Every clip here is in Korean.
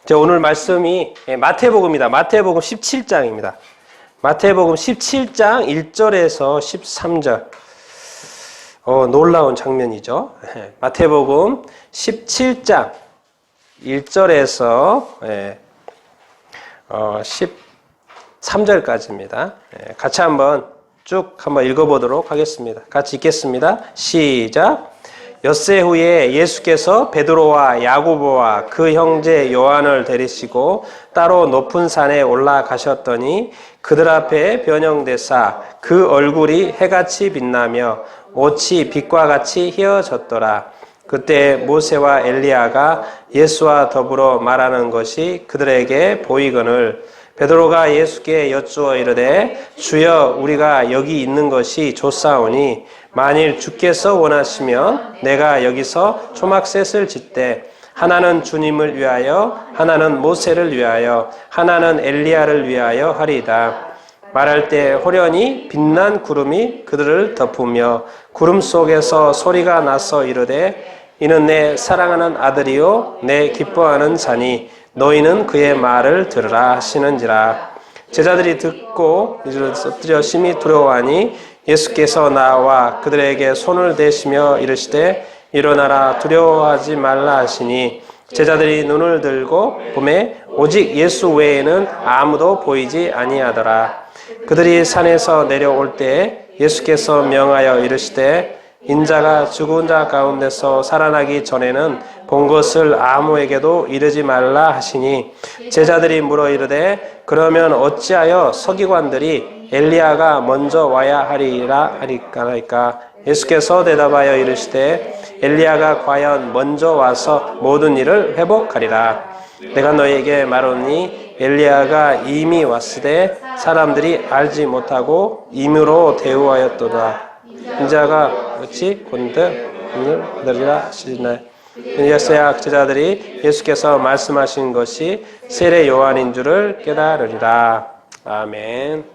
오늘 말씀이 마태복음이다. 마태복음 17장입니다. 마태복음 17장 1절에서 13절. 놀라운 장면이죠. 마태복음 17장 1절에서 13절까지입니다. 같이 한번 쭉 한번 읽어보도록 하겠습니다. 같이 읽겠습니다. 시작. 엿새 후에 예수께서 베드로와 야고보와 그 형제 요한을 데리시고 따로 높은 산에 올라가셨더니 그들 앞에 변형되사 그 얼굴이 해같이 빛나며 옷이 빛과 같이 휘어졌더라. 그때 모세와 엘리야가 예수와 더불어 말하는 것이 그들에게 보이거늘 베드로가 예수께 여쭈어 이르되 주여 우리가 여기 있는 것이 좋사오니 만일 주께서 원하시면 내가 여기서 초막셋을 짓되 하나는 주님을 위하여 하나는 모세를 위하여 하나는 엘리야를 위하여 하리이다. 말할 때 호련히 빛난 구름이 그들을 덮으며 구름 속에서 소리가 나서 이르되 이는 내 사랑하는 아들이요 내 기뻐하는 자니 너희는 그의 말을 들으라 하시는지라. 제자들이 듣고 엎드려 심히 두려워하니 예수께서 나와 그들에게 손을 대시며 이르시되 일어나라 두려워하지 말라 하시니 제자들이 눈을 들고 보매 오직 예수 외에는 아무도 보이지 아니하더라. 그들이 산에서 내려올 때 예수께서 명하여 이르시되 인자가 죽은 자 가운데서 살아나기 전에는 본 것을 아무에게도 이르지 말라 하시니 제자들이 물어 이르되 그러면 어찌하여 서기관들이 엘리야가 먼저 와야 하리라 하리까. 예수께서 대답하여 이르시되 엘리야가 과연 먼저 와서 모든 일을 회복하리라. 내가 너희에게 말하노니 엘리야가 이미 왔으되 사람들이 알지 못하고 임의로 대우하였도다. 인자가 어찌 곤드 오늘 기다리라 하시나요? 이제서야 제자들이 예수께서 말씀하신 것이 세례 요한인 줄을 깨달으리라. 아멘.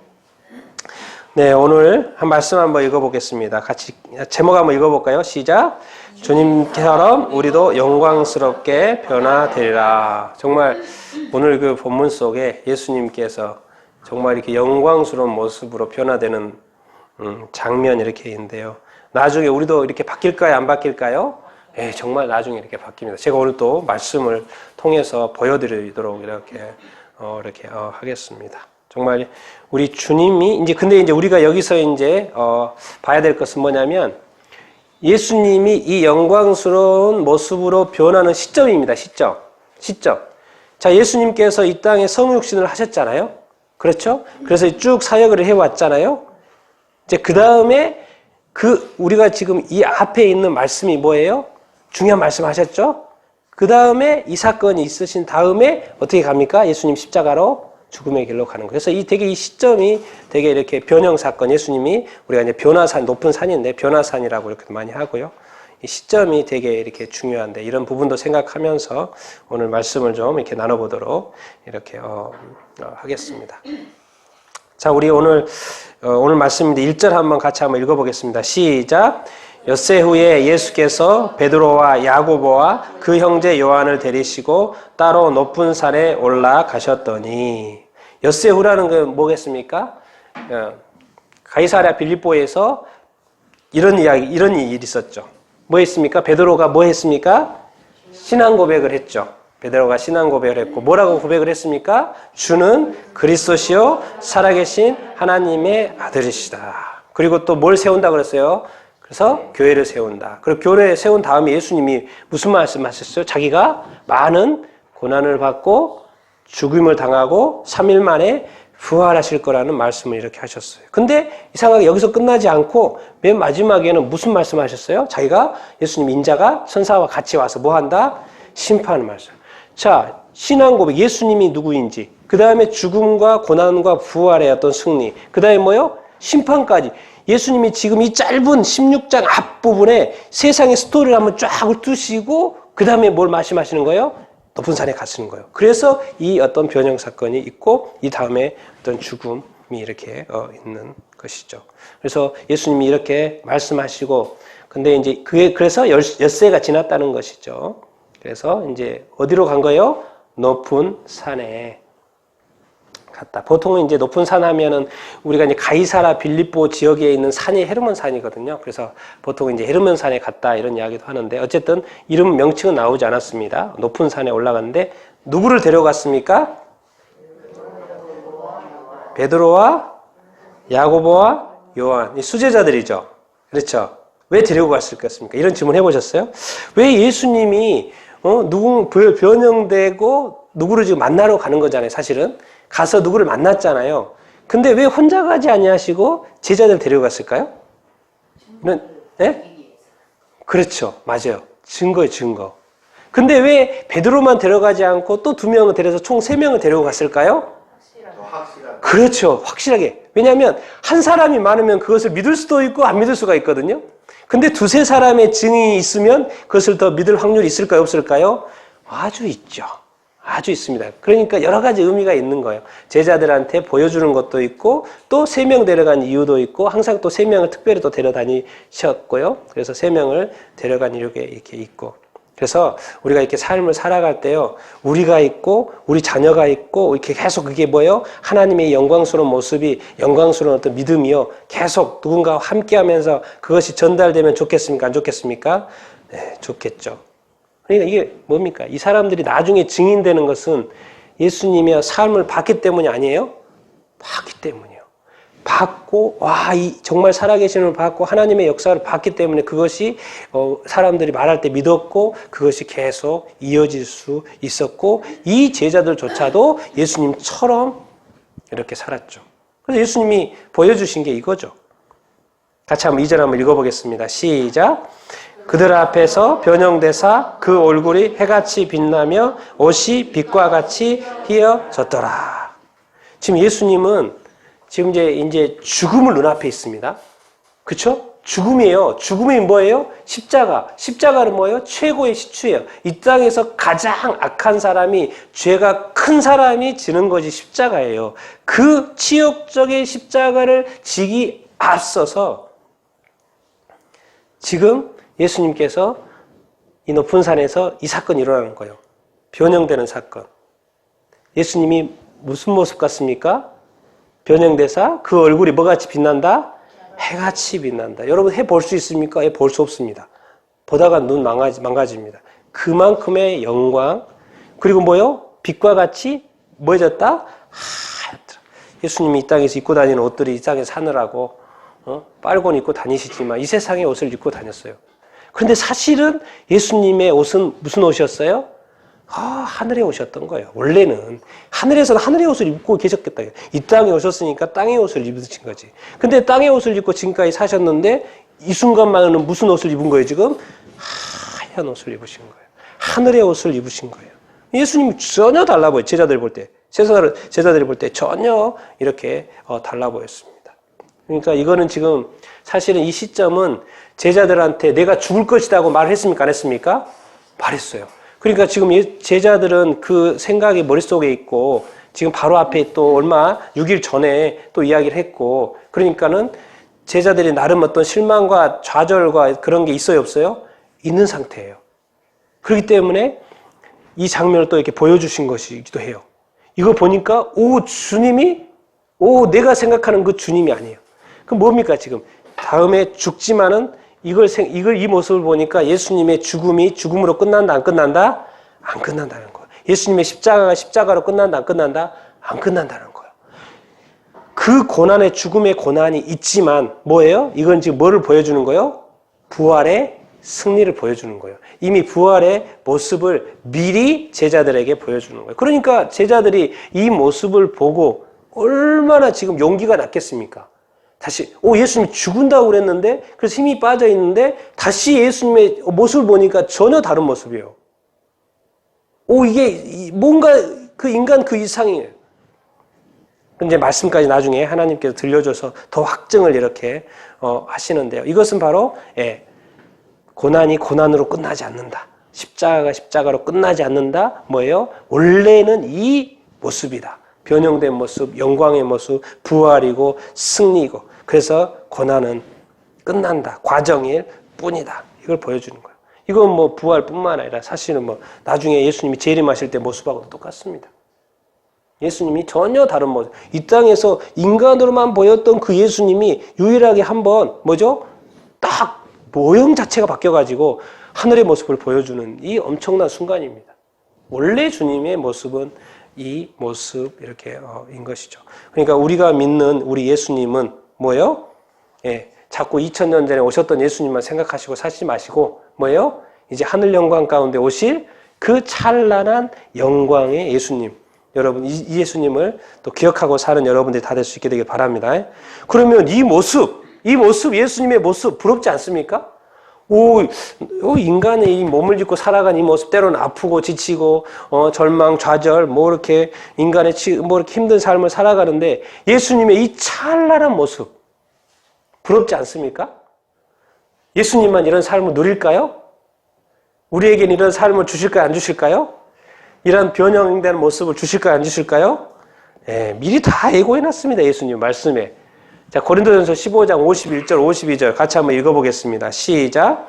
네, 오늘 한 말씀 한번 읽어보겠습니다. 같이 제목 한번 읽어볼까요? 시작. 주님처럼 우리도 영광스럽게 변화되리라. 정말 오늘 그 본문 속에 예수님께서 정말 이렇게 영광스러운 모습으로 변화되는 장면이 이렇게 있는데요. 나중에 우리도 이렇게 바뀔까요? 안 바뀔까요? 정말 나중에 이렇게 바뀝니다. 제가 오늘 또 말씀을 통해서 보여드리도록 이렇게 하겠습니다. 정말 우리 주님이 근데 우리가 여기서 봐야 될 것은 뭐냐면 예수님이 이 영광스러운 모습으로 변하는 시점입니다. 시점. 자, 예수님께서 이 땅에 성육신을 하셨잖아요. 그렇죠? 그래서 쭉 사역을 해왔잖아요. 이제 그 다음에 우리가 지금 이 앞에 있는 말씀이 뭐예요? 중요한 말씀 하셨죠? 그 다음에 이 사건이 있으신 다음에 어떻게 갑니까? 예수님 십자가로 죽음의 길로 가는 거예요. 그래서 이 시점이 되게 이렇게 변형 사건, 예수님이 우리가 이제 변화산, 높은 산인데 변화산이라고 이렇게 많이 하고요. 이 시점이 되게 이렇게 중요한데 이런 부분도 생각하면서 오늘 말씀을 좀 이렇게 나눠보도록 이렇게 하겠습니다. 자, 우리 오늘 말씀인데 1절 한번 같이 한번 읽어보겠습니다. 시작. 엿새 후에 예수께서 베드로와 야고보와 그 형제 요한을 데리시고 따로 높은 산에 올라가셨더니 엿새 후라는 건 뭐겠습니까? 가이사랴 빌립보에서 이런 일이 있었죠. 뭐 했습니까? 베드로가 뭐 했습니까? 신앙 고백을 했죠. 베드로가 신앙 고백을 했고 뭐라고 고백을 했습니까? 주는 그리스도시요 살아계신 하나님의 아들이시다. 그리고 또 뭘 세운다 그랬어요? 그래서 교회를 세운다. 그리고 교회를 세운 다음에 예수님이 무슨 말씀하셨어요? 자기가 많은 고난을 받고 죽임을 당하고 3일 만에 부활하실 거라는 말씀을 이렇게 하셨어요. 근데 이상하게 여기서 끝나지 않고 맨 마지막에는 무슨 말씀하셨어요? 자기가 예수님 인자가 천사와 같이 와서 뭐 한다? 심판을 말씀. 자, 신앙 고백, 예수님이 누구인지, 그 다음에 죽음과 고난과 부활의 어떤 승리, 그 다음에 뭐요? 심판까지. 예수님이 지금 이 짧은 16장 앞부분에 세상의 스토리를 한번 쫙 훑으시고 그 다음에 뭘 말씀하시는 거예요? 높은 산에 가시는 거예요. 그래서 이 어떤 변형 사건이 있고 이 다음에 어떤 죽음이 이렇게 있는 것이죠. 그래서 예수님이 이렇게 말씀하시고 근데 그래서 엿새가 지났다는 것이죠. 그래서 어디로 간 거예요? 높은 산에 갔다. 보통은 이제 높은 산 하면은 우리가 이제 가이사라 빌립보 지역에 있는 산이 헤르몬 산이거든요. 그래서 보통 이제 헤르몬 산에 갔다 이런 이야기도 하는데 어쨌든 이름 명칭은 나오지 않았습니다. 높은 산에 올라갔는데 누구를 데려갔습니까? 베드로와 야고보와 요한, 이 수제자들이죠. 그렇죠? 왜 데리고 갔을 것입니까? 이런 질문 해보셨어요? 왜 예수님이 누구 변형되고 누구를 지금 만나러 가는 거잖아요. 사실은 가서 누구를 만났잖아요. 근데 왜 혼자 가지 아니하시고 제자들 데려갔을까요? 네? 그렇죠, 맞아요. 증거예요, 증거. 근데 왜 베드로만 데려가지 않고 또 2명을 데려서 총 3명을 데리고 갔을까요? 확실하게. 그렇죠, 확실하게. 왜냐하면 한 사람이 많으면 그것을 믿을 수도 있고 안 믿을 수가 있거든요. 근데 2-3사람의 증인이 있으면 그것을 더 믿을 확률이 있을까요, 없을까요? 아주 있죠. 아주 있습니다. 그러니까 여러 가지 의미가 있는 거예요. 제자들한테 보여주는 것도 있고 또 3명 데려간 이유도 있고 항상 또 3명을 특별히 또 데려다니셨고요. 그래서 3명을 데려간 이유가 이렇게 있고 그래서 우리가 이렇게 삶을 살아갈 때요. 우리가 있고 우리 자녀가 있고 이렇게 계속 그게 뭐예요? 하나님의 영광스러운 모습이 영광스러운 어떤 믿음이요. 계속 누군가와 함께하면서 그것이 전달되면 좋겠습니까? 안 좋겠습니까? 네, 좋겠죠. 그러니까 이게 뭡니까? 이 사람들이 나중에 증인되는 것은 예수님의 삶을 봤기 때문이 아니에요? 봤기 때문이에요. 봤고, 정말 살아계시는 걸 봤고, 하나님의 역사를 봤기 때문에 그것이 사람들이 말할 때 믿었고, 그것이 계속 이어질 수 있었고, 이 제자들조차도 예수님처럼 이렇게 살았죠. 그래서 예수님이 보여주신 게 이거죠. 같이 한번 2절 한번 읽어보겠습니다. 시작. 그들 앞에서 변형되사 그 얼굴이 해같이 빛나며 옷이 빛과 같이 희어졌더라. 지금 예수님은 지금 이제 죽음을 눈앞에 있습니다. 그렇죠? 죽음이에요. 죽음이 뭐예요? 십자가. 십자가는 뭐예요? 최고의 시추예요. 이 땅에서 가장 악한 사람이 죄가 큰 사람이 지는 것이 십자가예요. 그 치욕적인 십자가를 지기 앞서서 지금 예수님께서 이 높은 산에서 이 사건이 일어나는 거예요. 변형되는 사건. 예수님이 무슨 모습 같습니까? 변형돼서 그 얼굴이 뭐같이 빛난다? 해같이 빛난다. 여러분 해 볼 수 있습니까? 해 볼 수 없습니다. 보다가 눈 망가집니다. 그만큼의 영광 그리고 뭐요? 빛과 같이 뭐해졌다? 하얗더라. 예수님이 이 땅에서 입고 다니는 옷들이 이 땅에서 사느라고 빨고 입고 다니시지만 이 세상의 옷을 입고 다녔어요. 그런데 사실은 예수님의 옷은 무슨 옷이었어요? 하늘에 오셨던 거예요. 원래는 하늘에서는 하늘의 옷을 입고 계셨겠다. 이 땅에 오셨으니까 땅의 옷을 입으신 거지. 근데 땅의 옷을 입고 지금까지 사셨는데 이 순간만은 무슨 옷을 입은 거예요? 지금 하얀 옷을 입으신 거예요. 하늘의 옷을 입으신 거예요. 예수님이 전혀 달라 보여요. 제자들 볼 때. 제자들이 볼 때 전혀 이렇게 달라 보였습니다. 그러니까 이거는 지금 사실은 이 시점은 제자들한테 내가 죽을 것이라고 말했습니까? 안 했습니까? 말했어요. 그러니까 지금 제자들은 그 생각이 머릿속에 있고 지금 바로 앞에 또 얼마 6일 전에 또 이야기를 했고 그러니까는 제자들이 나름 어떤 실망과 좌절과 그런 게 있어요 없어요? 있는 상태예요. 그렇기 때문에 이 장면을 또 이렇게 보여주신 것이기도 해요. 이거 보니까 주님이 내가 생각하는 그 주님이 아니에요. 그럼 뭡니까 지금? 다음에 죽지만은 이 모습을 보니까 예수님의 죽음이 죽음으로 끝난다, 안 끝난다? 안 끝난다는 거예요. 예수님의 십자가가 십자가로 끝난다, 안 끝난다? 안 끝난다는 거예요. 그 고난의 죽음의 고난이 있지만 뭐예요? 이건 지금 뭐를 보여주는 거예요? 부활의 승리를 보여주는 거예요. 이미 부활의 모습을 미리 제자들에게 보여주는 거예요. 그러니까 제자들이 이 모습을 보고 얼마나 지금 용기가 났겠습니까? 다시 예수님이 죽은다고 그랬는데 그래서 힘이 빠져 있는데 다시 예수님의 모습을 보니까 전혀 다른 모습이에요. 이게 뭔가 그 인간 그 이상이에요. 이제 말씀까지 나중에 하나님께서 들려줘서 더 확증을 이렇게 하시는데요. 이것은 바로 고난이 고난으로 끝나지 않는다. 십자가가 십자가로 끝나지 않는다. 뭐예요? 원래는 이 모습이다. 변형된 모습, 영광의 모습, 부활이고 승리이고 그래서 고난은 끝난다. 과정일 뿐이다. 이걸 보여주는 거예요. 이건 뭐 부활뿐만 아니라 사실은 뭐 나중에 예수님이 재림하실 때 모습하고도 똑같습니다. 예수님이 전혀 다른 모습. 이 땅에서 인간으로만 보였던 그 예수님이 유일하게 한번 뭐죠? 딱 모형 자체가 바뀌어가지고 하늘의 모습을 보여주는 이 엄청난 순간입니다. 원래 주님의 모습은 이 모습 이렇게 인 것이죠. 그러니까 우리가 믿는 우리 예수님은 뭐예요? 예, 자꾸 2000년 전에 오셨던 예수님만 생각하시고 사시지 마시고 뭐예요? 이제 하늘 영광 가운데 오실 그 찬란한 영광의 예수님. 여러분 이 예수님을 또 기억하고 사는 여러분들이 다 될 수 있게 되길 바랍니다. 그러면 이 모습 예수님의 모습 부럽지 않습니까? 인간의 이 몸을 짓고 살아간 이 모습 때로는 아프고 지치고 절망 좌절 뭐 이렇게 인간의 뭐 이렇게 힘든 삶을 살아가는데 예수님의 이 찬란한 모습 부럽지 않습니까? 예수님만 이런 삶을 누릴까요? 우리에겐 이런 삶을 주실까요? 안 주실까요? 이런 변형된 모습을 주실까요? 안 주실까요? 예, 미리 다 예고해놨습니다. 예수님 말씀에. 자, 고린도전서 15장 51절 52절 같이 한번 읽어보겠습니다. 시작.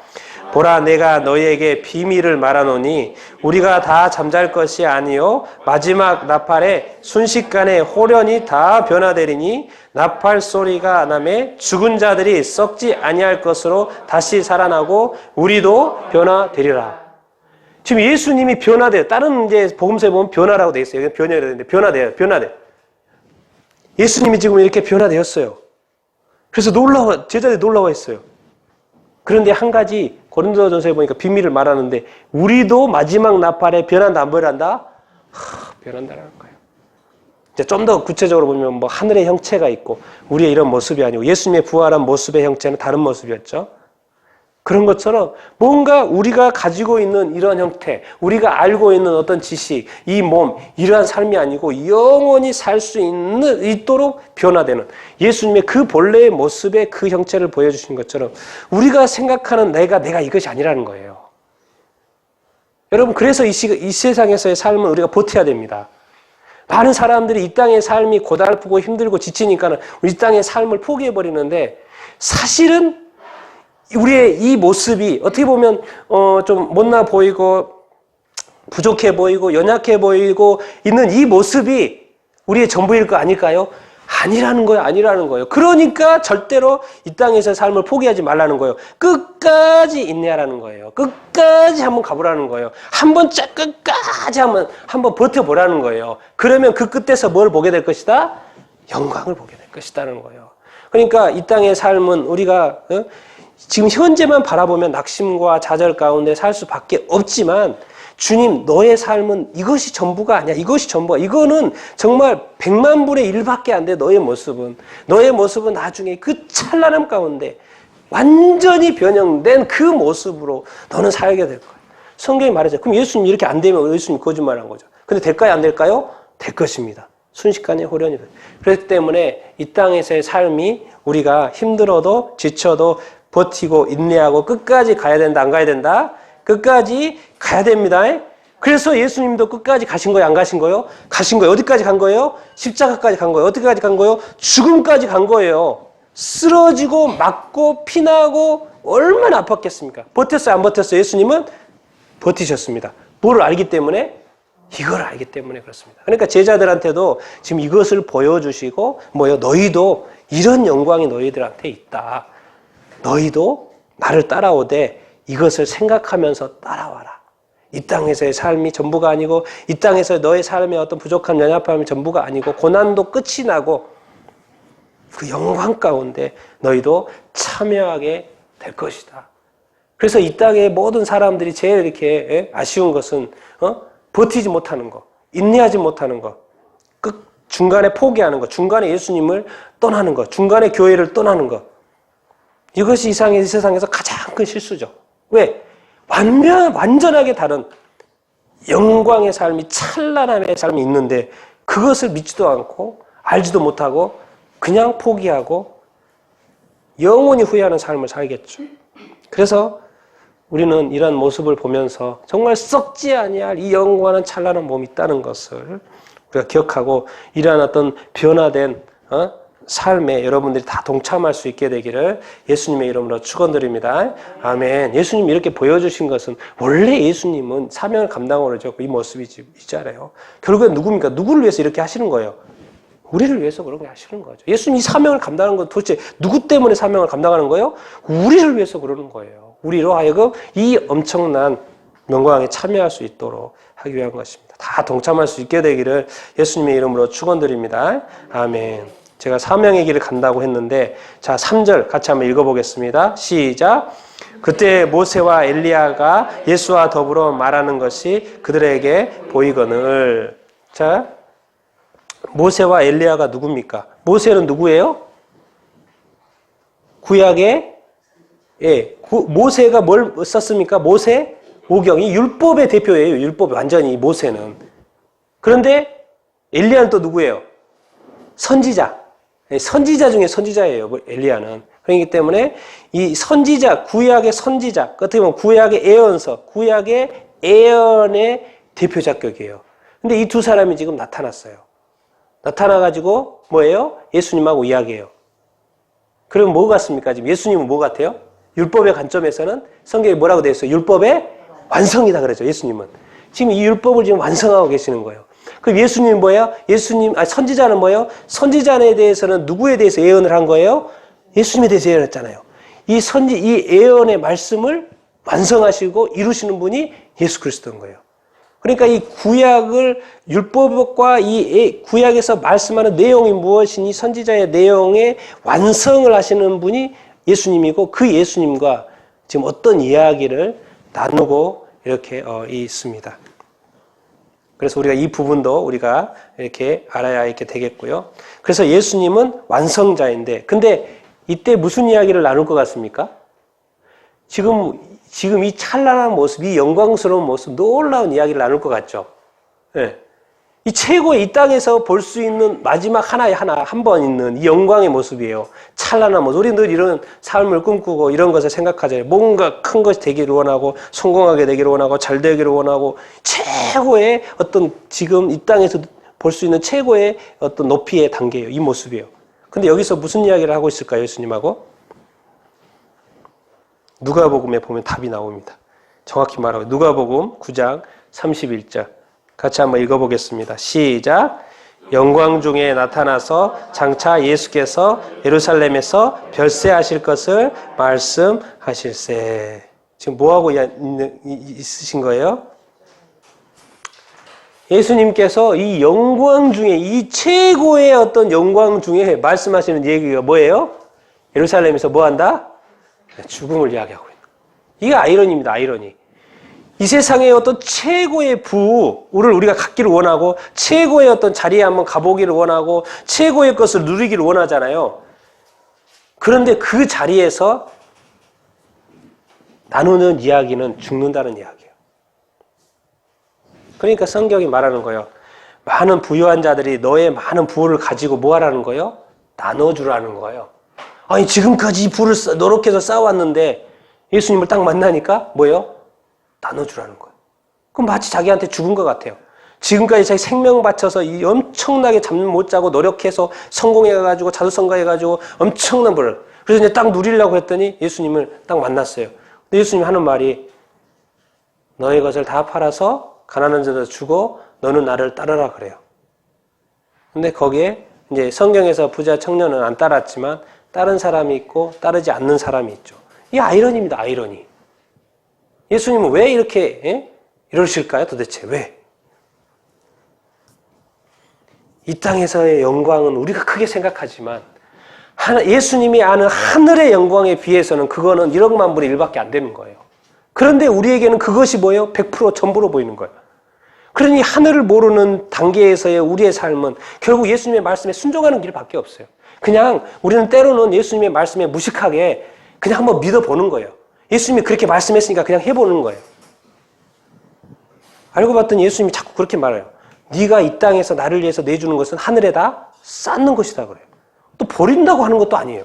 보라 내가 너희에게 비밀을 말하노니 우리가 다 잠잘 것이 아니요 마지막 나팔에 순식간에 호련히 다 변화되리니 나팔 소리가 나매 죽은 자들이 썩지 아니할 것으로 다시 살아나고 우리도 변화되리라. 지금 예수님이 변화돼요. 다른 이제 복음서에 보면 변화라고 돼 있어요. 변화해야 되는데 변화돼. 예수님이 지금 이렇게 변화되었어요. 그래서 제자들이 놀라워했어요. 그런데 한 가지 고린도전서에 보니까 비밀을 말하는데 우리도 마지막 나팔에 변한다 안 변한다? 변한다라는 거예요. 이제 좀 더 구체적으로 보면 뭐 하늘의 형체가 있고 우리의 이런 모습이 아니고 예수님의 부활한 모습의 형체는 다른 모습이었죠. 그런 것처럼 뭔가 우리가 가지고 있는 이런 형태, 우리가 알고 있는 어떤 지식, 이 몸, 이러한 삶이 아니고 영원히 살 수 있도록 변화되는 예수님의 그 본래의 모습의 그 형체를 보여주신 것처럼 우리가 생각하는 내가 이것이 아니라는 거예요. 여러분 그래서 이 세상에서의 삶은 우리가 버텨야 됩니다. 많은 사람들이 이 땅의 삶이 고달프고 힘들고 지치니까는 이 땅의 삶을 포기해버리는데 사실은 우리의 이 모습이 어떻게 보면 좀 못나 보이고 부족해 보이고 연약해 보이고 있는 이 모습이 우리의 전부일 거 아닐까요? 아니라는 거예요. 그러니까 절대로 이 땅에서 삶을 포기하지 말라는 거예요. 끝까지 인내하라는 거예요. 끝까지 한번 가보라는 거예요. 끝까지 한번 버텨보라는 거예요. 그러면 그 끝에서 뭘 보게 될 것이다? 영광을 보게 될 것이다는 거예요. 그러니까 이 땅의 삶은 우리가 지금 현재만 바라보면 낙심과 좌절 가운데 살 수밖에 없지만 주님 너의 삶은 이것이 전부가 아니야. 이거는 정말 100만 분의 1밖에 안 돼. 너의 모습은 나중에 그 찬란함 가운데 완전히 변형된 그 모습으로 너는 살게 될 거야. 성경이 말하죠. 그럼 예수님 이렇게 안 되면 예수님 거짓말한 거죠. 근데 될까요? 안 될까요? 될 것입니다. 순식간에 호련이 돼. 그렇기 때문에 이 땅에서의 삶이 우리가 힘들어도 지쳐도 버티고 인내하고 끝까지 가야 된다. 안 가야 된다? 끝까지 가야 됩니다. 그래서 예수님도 끝까지 가신 거예요? 안 가신 거예요? 가신 거예요. 어디까지 간 거예요? 십자가까지 간 거예요. 어디까지 간 거예요? 죽음까지 간 거예요. 쓰러지고 맞고 피나고 얼마나 아팠겠습니까? 버텼어요? 안 버텼어요? 예수님은 버티셨습니다. 뭐를 알기 때문에? 이걸 알기 때문에 그렇습니다. 그러니까 제자들한테도 지금 이것을 보여주시고 너희도 이런 영광이 너희들한테 있다. 너희도 나를 따라오되 이것을 생각하면서 따라와라. 이 땅에서의 삶이 전부가 아니고 이 땅에서 너의 삶의 어떤 부족한 연약함이 전부가 아니고 고난도 끝이 나고 그 영광 가운데 너희도 참여하게 될 것이다. 그래서 이 땅의 모든 사람들이 제일 이렇게 아쉬운 것은 버티지 못하는 거, 인내하지 못하는 거, 중간에 포기하는 거, 중간에 예수님을 떠나는 거, 중간에 교회를 떠나는 거. 이것이 이 세상에서 가장 큰 실수죠. 왜? 완전하게 다른 영광의 삶이 찬란함의 삶이 있는데 그것을 믿지도 않고 알지도 못하고 그냥 포기하고 영원히 후회하는 삶을 살겠죠. 그래서 우리는 이런 모습을 보면서 정말 썩지 아니할 이 영원한 찬란한 몸이 있다는 것을 우리가 기억하고 이러한 어떤 변화된 삶에 여러분들이 다 동참할 수 있게 되기를 예수님의 이름으로 축원드립니다. 아멘. 예수님이 이렇게 보여주신 것은 원래 예수님은 사명을 감당하고 이 모습이 있잖아요. 결국엔 누굽니까? 누구를 위해서 이렇게 하시는 거예요? 우리를 위해서 그런 거 하시는 거죠. 예수님이 사명을 감당하는 건 도대체 누구 때문에 사명을 감당하는 거예요? 우리를 위해서 그러는 거예요. 우리로 하여금 이 엄청난 영광에 참여할 수 있도록 하기 위한 것입니다. 다 동참할 수 있게 되기를 예수님의 이름으로 축원드립니다. 아멘. 제가 사명의 길을 간다고 했는데, 자, 3절 같이 한번 읽어보겠습니다. 시작. 그때 모세와 엘리야가 예수와 더불어 말하는 것이 그들에게 보이거늘. 자, 모세와 엘리야가 누굽니까? 모세는 누구예요? 구약에, 모세가 뭘 썼습니까? 모세 오경이 율법의 대표예요. 율법이 완전히 모세는. 그런데 엘리야는 또 누구예요? 선지자. 선지자 중에 선지자예요. 엘리야는. 그렇기 때문에 이 선지자, 구약의 선지자, 어떻게 보면 구약의 예언서, 구약의 예언의 대표 자격이에요. 근데 이 두 사람이 지금 나타났어요. 나타나가지고 뭐예요? 예수님하고 이야기해요. 그럼 뭐 같습니까? 지금 예수님은 뭐 같아요? 율법의 관점에서는 성경에 뭐라고 되어 있어요? 율법의 완성이다 그러죠. 예수님은. 지금 이 율법을 지금 완성하고 계시는 거예요. 그럼 예수님은 뭐예요? 선지자는 뭐예요? 선지자에 대해서는 누구에 대해서 예언을 한 거예요? 예수님에 대해서 예언했잖아요. 이 예언의 말씀을 완성하시고 이루시는 분이 예수 그리스도인 거예요. 그러니까 이 구약을, 율법과 이 구약에서 말씀하는 내용이 무엇이니 선지자의 내용의 완성을 하시는 분이 예수님이고, 그 예수님과 지금 어떤 이야기를 나누고 이렇게 있습니다. 그래서 우리가 이 부분도 우리가 이렇게 알아야 이렇게 되겠고요. 그래서 예수님은 완성자인데, 근데 이때 무슨 이야기를 나눌 것 같습니까? 지금 이 찬란한 모습, 이 영광스러운 모습, 놀라운 이야기를 나눌 것 같죠? 네. 이 최고의 이 땅에서 볼 수 있는 마지막 한 번 있는 이 영광의 모습이에요. 찬란한 모습. 우리 늘 이런 삶을 꿈꾸고 이런 것을 생각하잖아요. 뭔가 큰 것이 되기를 원하고, 성공하게 되기를 원하고, 잘 되기를 원하고, 최고의 어떤 지금 이 땅에서 볼 수 있는 최고의 어떤 높이의 단계예요. 이 모습이에요. 근데 여기서 무슨 이야기를 하고 있을까요? 예수님하고? 누가복음에 보면 답이 나옵니다. 정확히 말하고 누가복음 9장 31절 같이 한번 읽어보겠습니다. 시작. 영광 중에 나타나서 장차 예수께서 예루살렘에서 별세하실 것을 말씀하실세. 지금 뭐하고 있으신 거예요? 예수님께서 이 영광 중에, 이 최고의 어떤 영광 중에 말씀하시는 얘기가 뭐예요? 예루살렘에서 뭐 한다? 죽음을 이야기하고 있는 거예요. 이게 아이러니입니다. 아이러니. 이 세상의 어떤 최고의 부를 우리가 갖기를 원하고, 최고의 어떤 자리에 한번 가보기를 원하고, 최고의 것을 누리기를 원하잖아요. 그런데 그 자리에서 나누는 이야기는 죽는다는 이야기예요. 그러니까 성경이 말하는 거예요. 많은 부유한 자들이 너의 많은 부를 가지고 뭐 하라는 거예요? 나눠주라는 거예요. 아니 지금까지 이 부를 노력해서 쌓아왔는데 예수님을 딱 만나니까 뭐예요? 나눠주라는 거예요. 그럼 마치 자기한테 죽은 것 같아요. 지금까지 자기 생명 바쳐서 이 엄청나게 잠 못 자고 노력해서 성공해가지고 자수성가해가지고 엄청난 부를, 그래서 이제 딱 누리려고 했더니 예수님을 딱 만났어요. 근데 예수님이 하는 말이 너의 것을 다 팔아서 가난한 자들 주고 너는 나를 따르라 그래요. 근데 거기에 이제 성경에서 부자 청년은 안 따랐지만 따른 사람이 있고 따르지 않는 사람이 있죠. 이 아이러니입니다. 아이러니. 예수님은 왜 이렇게 이러실까요? 도대체 왜? 이 땅에서의 영광은 우리가 크게 생각하지만 예수님이 아는 하늘의 영광에 비해서는 그거는 1억 만분의 1밖에 안 되는 거예요. 그런데 우리에게는 그것이 뭐예요? 100% 전부로 보이는 거예요. 그러니 하늘을 모르는 단계에서의 우리의 삶은 결국 예수님의 말씀에 순종하는 길밖에 없어요. 그냥 우리는 때로는 예수님의 말씀에 무식하게 그냥 한번 믿어보는 거예요. 예수님이 그렇게 말씀했으니까 그냥 해보는 거예요. 알고 봤더니 예수님이 자꾸 그렇게 말해요. 네가 이 땅에서 나를 위해서 내주는 것은 하늘에다 쌓는 것이다 그래요. 또 버린다고 하는 것도 아니에요.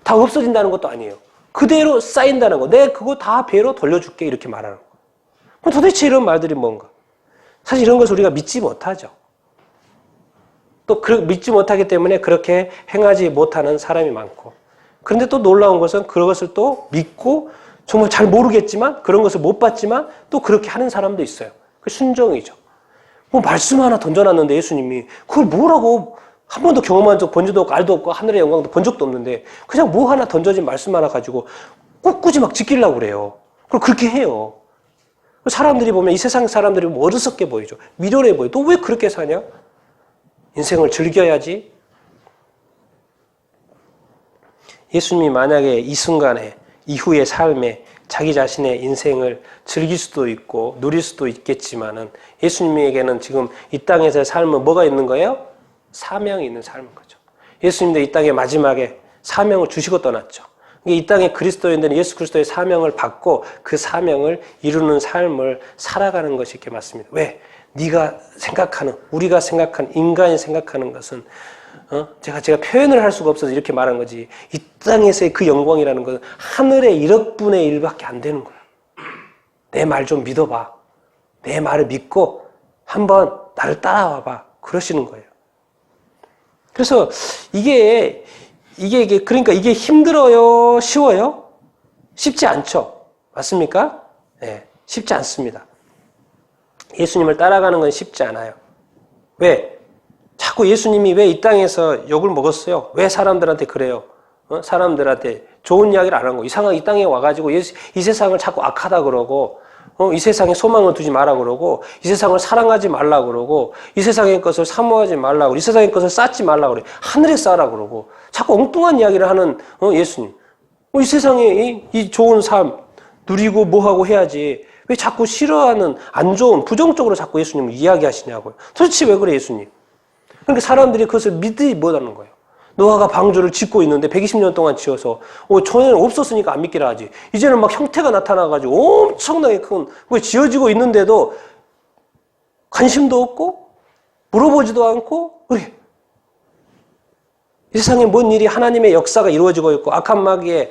다 없어진다는 것도 아니에요. 그대로 쌓인다는 거. 내가 그거 다 배로 돌려줄게 이렇게 말하는 거. 그럼 도대체 이런 말들이 뭔가? 사실 이런 것을 우리가 믿지 못하죠. 또 믿지 못하기 때문에 그렇게 행하지 못하는 사람이 많고, 그런데 또 놀라운 것은 그것을 또 믿고 정말 잘 모르겠지만 그런 것을 못 봤지만 또 그렇게 하는 사람도 있어요. 그 순종이죠. 뭐 말씀 하나 던져놨는데 예수님이 그걸 뭐라고 한 번도 경험한 적 본 적도 없고 알도 없고 하늘의 영광도 본 적도 없는데 그냥 뭐 하나 던져진 말씀 하나 가지고 꿋꿋이 막 지키려고 그래요. 그걸 그렇게 해요. 사람들이 보면 이 세상 사람들이 뭐 어리석게 보이죠. 미련해 보여. 너 왜 그렇게 사냐? 인생을 즐겨야지. 예수님이 만약에 이 순간에 이후의 삶에 자기 자신의 인생을 즐길 수도 있고 누릴 수도 있겠지만은 예수님에게는 지금 이 땅에서의 삶은 뭐가 있는 거예요? 사명이 있는 삶인 거죠. 예수님도 이 땅의 마지막에 사명을 주시고 떠났죠. 이 땅의 그리스도인들은 예수 그리스도의 사명을 받고 그 사명을 이루는 삶을 살아가는 것이 이렇게 맞습니다. 왜? 네가 생각하는, 우리가 생각하는, 인간이 생각하는 것은 제가 표현을 할 수가 없어서 이렇게 말한 거지. 이 땅에서의 그 영광이라는 것은 하늘의 1억 분의 1밖에 안 되는 거야. 내 말 좀 믿어봐. 내 말을 믿고 한번 나를 따라와봐. 그러시는 거예요. 그래서 그러니까 이게 힘들어요? 쉬워요? 쉽지 않죠? 맞습니까? 네, 쉽지 않습니다. 예수님을 따라가는 건 쉽지 않아요. 왜? 자꾸 예수님이 왜 이 땅에서 욕을 먹었어요? 왜 사람들한테 그래요? 사람들한테 좋은 이야기를 안 한 거. 이상하게 이 땅에 와가지고 이 세상을 자꾸 악하다 그러고, 이 세상에 소망을 두지 마라 그러고, 이 세상을 사랑하지 말라 그러고, 이 세상의 것을 사모하지 말라 그러고, 이 세상의 것을 쌓지 말라 그러고, 하늘에 쌓으라 그러고, 자꾸 엉뚱한 이야기를 하는 예수님. 이 세상에 이 좋은 삶 누리고 뭐하고 해야지. 왜 자꾸 싫어하는 안 좋은 부정적으로 자꾸 예수님을 이야기하시냐고요. 도대체 왜 그래 예수님? 그러니까 사람들이 그것을 믿지 못하는 거예요. 노아가 방주를 짓고 있는데 120년 동안 지어서 전에는 없었으니까 안 믿기라 하지. 이제는 막 형태가 나타나가지고 엄청나게 큰 그 지어지고 있는데도 관심도 없고 물어보지도 않고 그래. 이 세상에 뭔 일이 하나님의 역사가 이루어지고 있고 악한 마귀의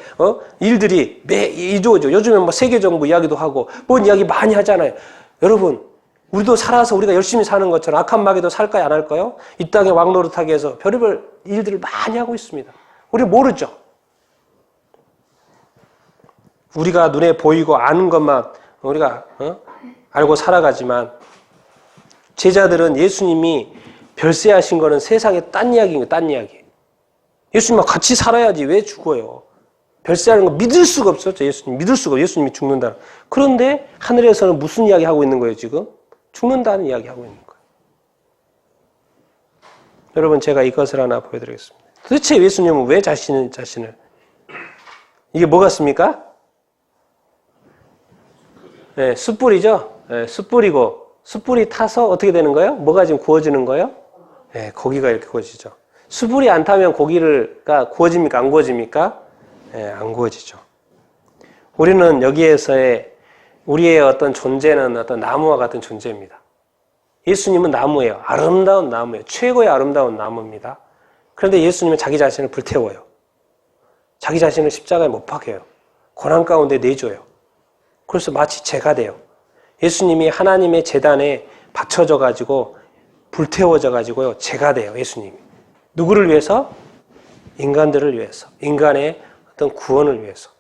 일들이 이루어져. 요즘에 뭐 세계정부 이야기도 하고 뭔 이야기 많이 하잖아요. 여러분 우리도 살아서 우리가 열심히 사는 것처럼 악한 마귀도 살까요? 안 할까요? 이 땅에 왕노릇하게 해서 별의별 일들을 많이 하고 있습니다. 우리 모르죠. 우리가 눈에 보이고 아는 것만 우리가 알고 살아가지만 제자들은 예수님이 별세하신 거는 세상의 딴 이야기인 거예요. 딴 이야기. 예수님과 같이 살아야지 왜 죽어요? 별세하는 거 믿을 수가 없었죠. 예수님 믿을 수가 없어요. 예수님이 죽는다. 그런데 하늘에서는 무슨 이야기 하고 있는 거예요 지금? 죽는다는 이야기 하고 있는 거예요. 여러분 제가 이것을 하나 보여드리겠습니다. 도대체 예수님은 왜 자신을 이게 뭐 같습니까? 네, 숯불이죠. 네, 숯불이고 숯불이 타서 어떻게 되는 거예요? 뭐가 지금 구워지는 거예요? 네, 고기가 이렇게 구워지죠. 숯불이 안 타면 고기가 구워집니까? 안 구워집니까? 네, 안 구워지죠. 우리는 여기에서의 우리의 어떤 존재는 어떤 나무와 같은 존재입니다. 예수님은 나무예요. 아름다운 나무예요. 최고의 아름다운 나무입니다. 그런데 예수님은 자기 자신을 불태워요. 자기 자신을 십자가에 못 박혀요. 고난 가운데 내줘요. 그래서 마치 재가 돼요. 예수님이 하나님의 제단에 받쳐져 가지고 불태워져 가지고요. 재가 돼요. 예수님이. 누구를 위해서? 인간들을 위해서. 인간의 어떤 구원을 위해서.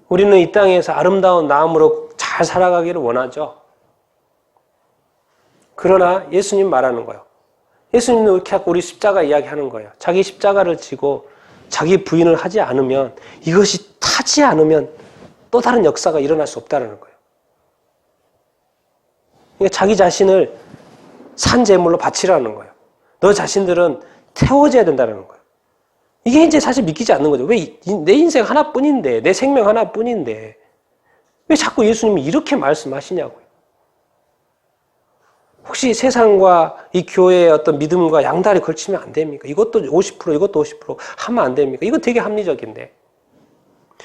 우리는 이 땅에서 아름다운 나무로 잘 살아가기를 원하죠. 그러나 예수님 말하는 거예요. 예수님은 이렇게 하고 우리 십자가 이야기하는 거예요. 자기 십자가를 지고 자기 부인을 하지 않으면 이것이 타지 않으면 또 다른 역사가 일어날 수 없다는 거예요. 그러니까 자기 자신을 산제물로 바치라는 거예요. 너 자신들은 태워져야 된다는 거예요. 이게 이제 사실 믿기지 않는 거죠. 왜 내 인생 하나뿐인데, 내 생명 하나뿐인데 왜 자꾸 예수님이 이렇게 말씀하시냐고요. 혹시 세상과 이 교회의 어떤 믿음과 양다리 걸치면 안 됩니까? 이것도 50%, 이것도 50% 하면 안 됩니까? 이거 되게 합리적인데.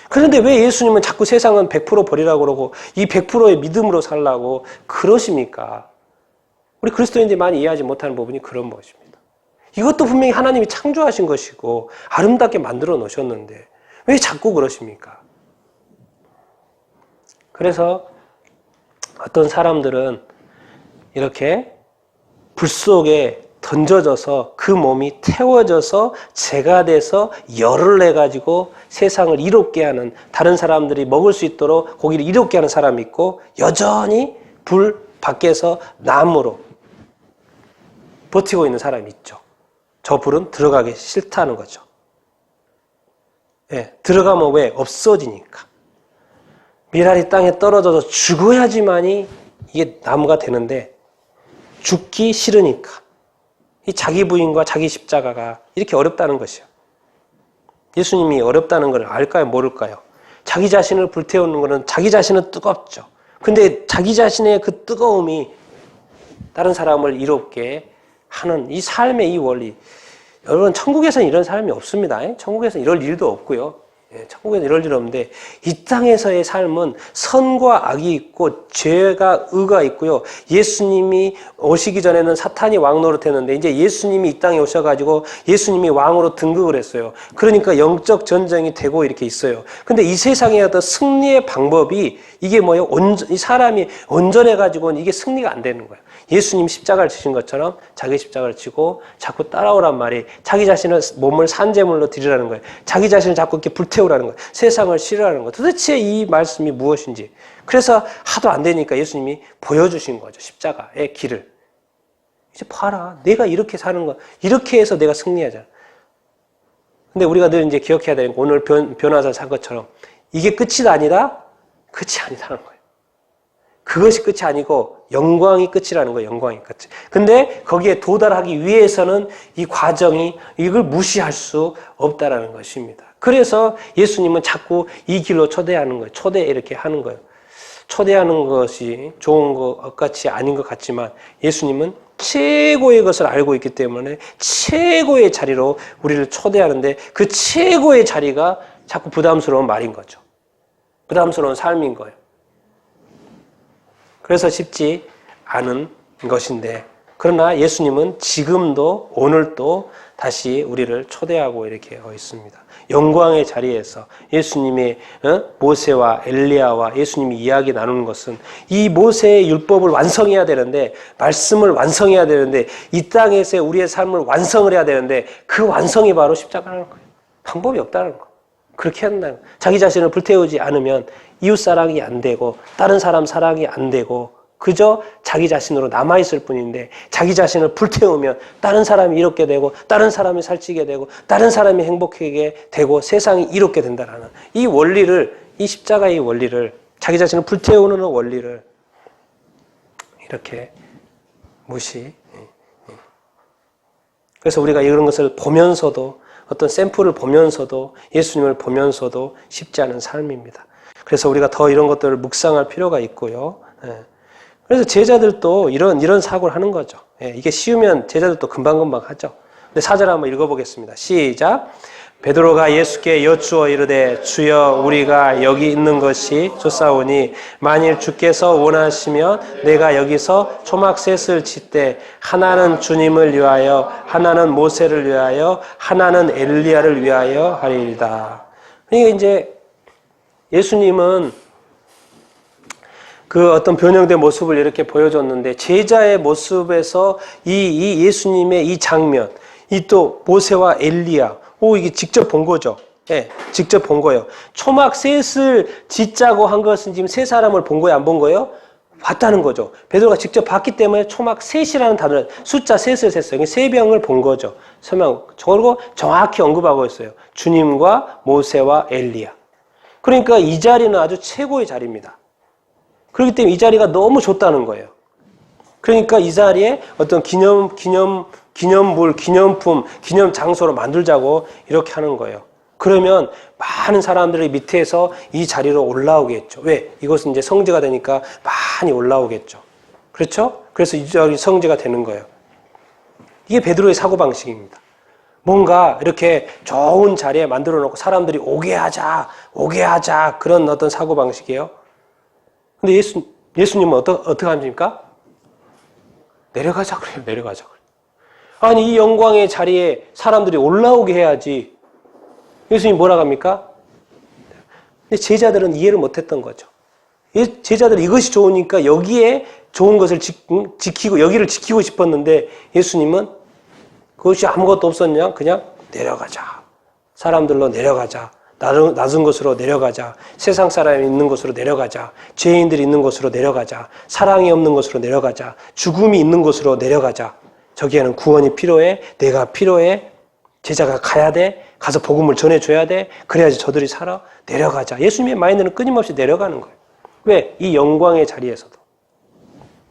그런데 왜 예수님은 자꾸 세상은 100% 버리라고 그러고 이 100%의 믿음으로 살라고 그러십니까? 우리 그리스도인들이 많이 이해하지 못하는 부분이 그런 것입니다. 이것도 분명히 하나님이 창조하신 것이고 아름답게 만들어 놓으셨는데 왜 자꾸 그러십니까? 그래서 어떤 사람들은 이렇게 불 속에 던져져서 그 몸이 태워져서 재가 돼서 열을 내가지고 세상을 이롭게 하는, 다른 사람들이 먹을 수 있도록 고기를 이롭게 하는 사람이 있고, 여전히 불 밖에서 나무로 버티고 있는 사람이 있죠. 저 불은 들어가기 싫다는 거죠. 예, 들어가면 왜? 없어지니까. 미랄이 땅에 떨어져서 죽어야지만이 이게 나무가 되는데, 죽기 싫으니까. 이 자기 부인과 자기 십자가가 이렇게 어렵다는 것이요. 예수님이 어렵다는 걸 알까요? 모를까요? 자기 자신을 불태우는 것은 자기 자신은 뜨겁죠. 근데 자기 자신의 그 뜨거움이 다른 사람을 이롭게 하는 이 삶의 이 원리. 여러분, 천국에서는 이런 사람이 없습니다. 천국에서는 이럴 일도 없고요. 천국에서 이럴 일 없는데, 이 땅에서의 삶은 선과 악이 있고 죄가 의가 있고요. 예수님이 오시기 전에는 사탄이 왕 노릇했는데, 이제 예수님이 이 땅에 오셔가지고 예수님이 왕으로 등극을 했어요. 그러니까 영적 전쟁이 되고 이렇게 있어요. 근데 이 세상의 어떤 승리의 방법이 이게 뭐예요? 이 사람이 온전해가지고는 이게 승리가 안 되는 거예요. 예수님 십자가를 지신 것처럼 자기 십자가를 지고 자꾸 따라오란 말이, 자기 자신을 몸을 산제물로 드리라는 거예요. 자기 자신을 자꾸 이렇게 불태우라는 거예요. 세상을 싫어하는 거예요. 도대체 이 말씀이 무엇인지. 그래서 하도 안 되니까 예수님이 보여주신 거죠. 십자가의 길을. 이제 봐라. 내가 이렇게 사는 거. 이렇게 해서 내가 승리하잖아. 근데 우리가 늘 이제 기억해야 되는 거, 오늘 변화사 산 것처럼 이게 끝이 아니라 끝이 아니라는 거예요. 그것이 끝이 아니고 영광이 끝이라는 거예요. 영광이 끝이. 근데 거기에 도달하기 위해서는 이 과정이, 이걸 무시할 수 없다라는 것입니다. 그래서 예수님은 자꾸 이 길로 초대하는 거예요. 초대 이렇게 하는 거예요. 초대하는 것이 좋은 것 같이 아닌 것 같지만, 예수님은 최고의 것을 알고 있기 때문에 최고의 자리로 우리를 초대하는데, 그 최고의 자리가 자꾸 부담스러운 말인 거죠. 부담스러운 삶인 거예요. 그래서 쉽지 않은 것인데, 그러나 예수님은 지금도 오늘도 다시 우리를 초대하고 이렇게 있습니다. 영광의 자리에서 예수님의 모세와 엘리야와 예수님이 이야기 나누는 것은, 이 모세의 율법을 완성해야 되는데, 말씀을 완성해야 되는데, 이 땅에서 우리의 삶을 완성을 해야 되는데, 그 완성이 바로 십자가라는 거예요. 방법이 없다는 거. 그렇게 한다는 거예요. 자기 자신을 불태우지 않으면 이웃 사랑이 안 되고 다른 사람 사랑이 안 되고 그저 자기 자신으로 남아있을 뿐인데, 자기 자신을 불태우면 다른 사람이 이롭게 되고 다른 사람이 살찌게 되고 다른 사람이 행복하게 되고 세상이 이롭게 된다는 이 원리를, 이 십자가의 원리를, 자기 자신을 불태우는 원리를 이렇게 무시. 그래서 우리가 이런 것을 보면서도, 어떤 샘플을 보면서도, 예수님을 보면서도 쉽지 않은 삶입니다. 그래서 우리가 더 이런 것들을 묵상할 필요가 있고요. 그래서 제자들도 이런 사고를 하는 거죠. 이게 쉬우면 제자들도 금방금방 하죠. 근데 4절 한번 읽어보겠습니다. 시작. 베드로가 예수께 여쭈어 이르되, 주여, 우리가 여기 있는 것이 좋사오니 만일 주께서 원하시면 내가 여기서 초막셋을 짓되, 하나는 주님을 위하여, 하나는 모세를 위하여, 하나는 엘리야를 위하여 하리이다. 그러니까 이제 예수님은 그 어떤 변형된 모습을 이렇게 보여줬는데, 제자의 모습에서 이 예수님의 이 장면, 이 또 모세와 엘리야, 이게 직접 본 거죠. 예, 직접 본 거예요. 초막 셋을 짓자고 한 것은 지금 세 사람을 본 거예요, 안 본 거예요? 봤다는 거죠. 베드로가 직접 봤기 때문에 초막 셋이라는 단어를, 숫자 셋을 셌어요. 세 병을 본 거죠. 설명, 저거 정확히 언급하고 있어요. 주님과 모세와 엘리야. 그러니까 이 자리는 아주 최고의 자리입니다. 그렇기 때문에 이 자리가 너무 좋다는 거예요. 그러니까 이 자리에 어떤 기념물, 기념품, 기념 장소로 만들자고 이렇게 하는 거예요. 그러면 많은 사람들이 밑에서 이 자리로 올라오겠죠. 왜? 이것은 이제 성지가 되니까 많이 올라오겠죠. 그렇죠? 그래서 이 자리 성지가 되는 거예요. 이게 베드로의 사고방식입니다. 뭔가 이렇게 좋은 자리에 만들어 놓고 사람들이 오게 하자 그런 어떤 사고방식이에요. 근데 예수님은 어떻게 하십니까? 내려가자 그래요. 내려가자 그래요. 아니, 이 영광의 자리에 사람들이 올라오게 해야지. 예수님이 뭐라고 합니까? 근데 제자들은 이해를 못했던 거죠. 제자들은 이것이 좋으니까 여기에 좋은 것을 지키고, 여기를 지키고 싶었는데, 예수님은 그것이 아무것도 없었냐? 그냥 내려가자. 사람들로 내려가자. 낮은 곳으로 내려가자. 세상 사람이 있는 곳으로 내려가자. 죄인들이 있는 곳으로 내려가자. 사랑이 없는 곳으로 내려가자. 죽음이 있는 곳으로 내려가자. 저기에는 구원이 필요해. 내가 필요해. 제자가 가야 돼. 가서 복음을 전해줘야 돼. 그래야지 저들이 살아. 내려가자. 예수님의 마인드는 끊임없이 내려가는 거예요. 왜? 이 영광의 자리에서도.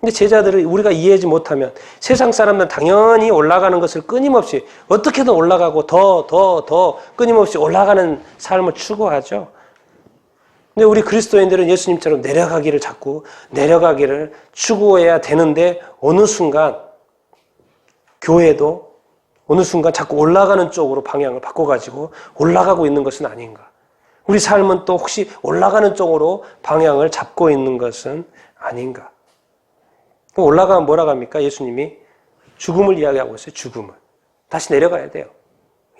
근데 제자들을 우리가 이해하지 못하면 세상 사람들은 당연히 올라가는 것을 끊임없이 어떻게든 올라가고 더 끊임없이 올라가는 삶을 추구하죠. 근데 우리 그리스도인들은 예수님처럼 내려가기를 자꾸 내려가기를 추구해야 되는데 어느 순간 교회도 어느 순간 자꾸 올라가는 쪽으로 방향을 바꿔가지고 올라가고 있는 것은 아닌가. 우리 삶은 또 혹시 올라가는 쪽으로 방향을 잡고 있는 것은 아닌가. 올라가면 뭐라고 합니까? 예수님이 죽음을 이야기하고 있어요. 죽음을. 다시 내려가야 돼요.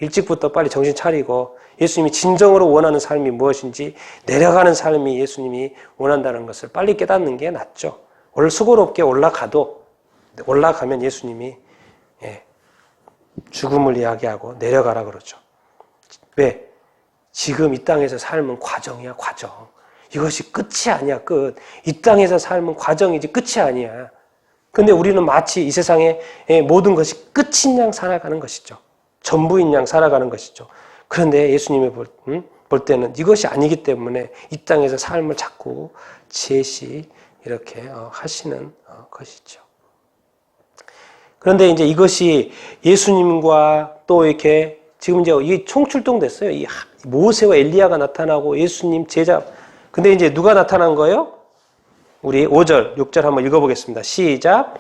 일찍부터 빨리 정신 차리고 예수님이 진정으로 원하는 삶이 무엇인지 내려가는 삶이 예수님이 원한다는 것을 빨리 깨닫는 게 낫죠. 수고롭게 올라가도 올라가면 예수님이 죽음을 이야기하고 내려가라 그러죠. 왜? 지금 이 땅에서 삶은 과정이야, 과정. 이것이 끝이 아니야, 끝. 이 땅에서 삶은 과정이지 끝이 아니야. 근데 우리는 마치 이 세상의 모든 것이 끝인 양 살아가는 것이죠. 전부인 양 살아가는 것이죠. 그런데 예수님이 볼 때는 이것이 아니기 때문에 이 땅에서 삶을 자꾸 제시 이렇게 하시는 것이죠. 그런데 이제 이것이 예수님과 또 이렇게 지금 이제 이 총출동됐어요. 이 모세와 엘리야가 나타나고 예수님 제자. 근데 이제 누가 나타난 거예요? 우리 5절, 6절 한번 읽어보겠습니다. 시작.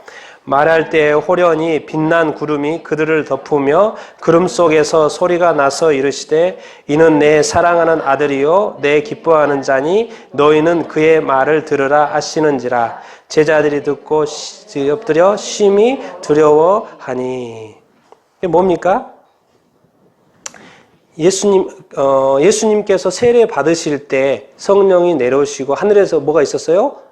말할 때 호련히 빛난 구름이 그들을 덮으며 구름 속에서 소리가 나서 이르시되 이는 내 사랑하는 아들이요 내 기뻐하는 자니 너희는 그의 말을 들으라 하시는지라. 제자들이 듣고 엎드려 심히 두려워하니. 이게 뭡니까? 예수님께서 세례 받으실 때 성령이 내려오시고 하늘에서 뭐가 있었어요?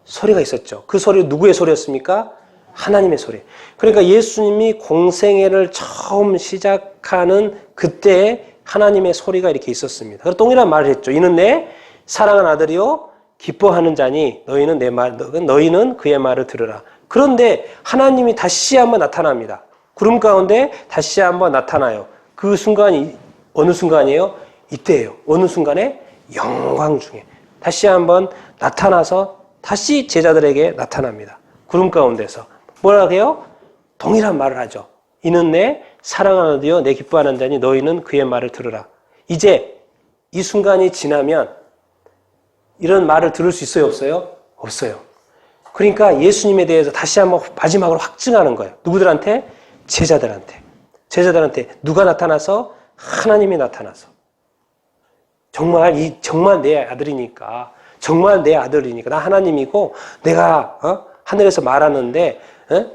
소리가 있었죠. 그 소리 누구의 소리였습니까? 하나님의 소리. 그러니까 예수님이 공생애를 처음 시작하는 그때 하나님의 소리가 이렇게 있었습니다. 그래서 동일한 말을 했죠. 이는 내 사랑하는 아들이요 기뻐하는 자니 너희는 그의 말을 들으라. 그런데 하나님이 다시 한번 나타납니다. 구름 가운데 다시 한번 나타나요. 그 순간이 어느 순간이에요? 이때예요. 어느 순간에? 영광 중에 다시 한번 나타나서 다시 제자들에게 나타납니다. 구름 가운데서. 뭐라고 해요? 동일한 말을 하죠. 이는 내 사랑하는 아들이요 내 기뻐하는 자니 너희는 그의 말을 들으라. 이제 이 순간이 지나면 이런 말을 들을 수 있어요? 없어요? 없어요. 그러니까 예수님에 대해서 다시 한번 마지막으로 확증하는 거예요. 누구들한테? 제자들한테. 제자들한테 누가 나타나서? 하나님이 나타나서. 정말 내 아들이니까. 정말 내 아들이니까. 나 하나님이고 내가 하늘에서 말하는데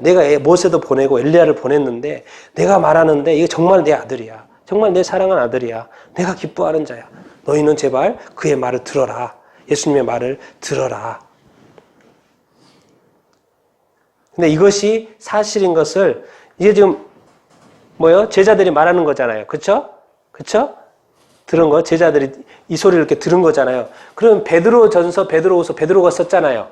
내가 모세도 보내고 엘리야를 보냈는데 내가 말하는데 이게 정말 내 아들이야. 정말 내 사랑하는 아들이야. 내가 기뻐하는 자야. 너희는 제발 그의 말을 들어라. 예수님의 말을 들어라. 근데 이것이 사실인 것을 이제 지금 제자들이 말하는 거잖아요. 그쵸? 들은 거, 제자들이 이 소리를 이렇게 들은 거잖아요. 그럼 베드로전서, 베드로후서, 베드로가 썼잖아요.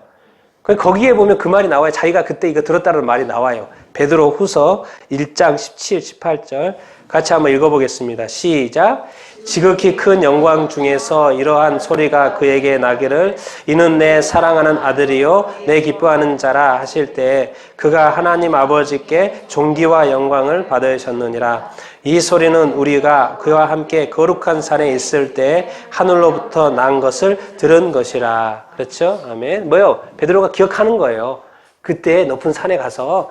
거기에 보면 그 말이 나와요. 자기가 그때 이거 들었다는 말이 나와요. 베드로후서 1장 17, 18절 같이 한번 읽어보겠습니다. 시작. 지극히 큰 영광 중에서 이러한 소리가 그에게 나기를 이는 내 사랑하는 아들이요 내 기뻐하는 자라 하실 때 그가 하나님 아버지께 존귀와 영광을 받으셨느니라. 이 소리는 우리가 그와 함께 거룩한 산에 있을 때 하늘로부터 난 것을 들은 것이라. 그렇죠? 아멘. 베드로가 기억하는 거예요. 그때 높은 산에 가서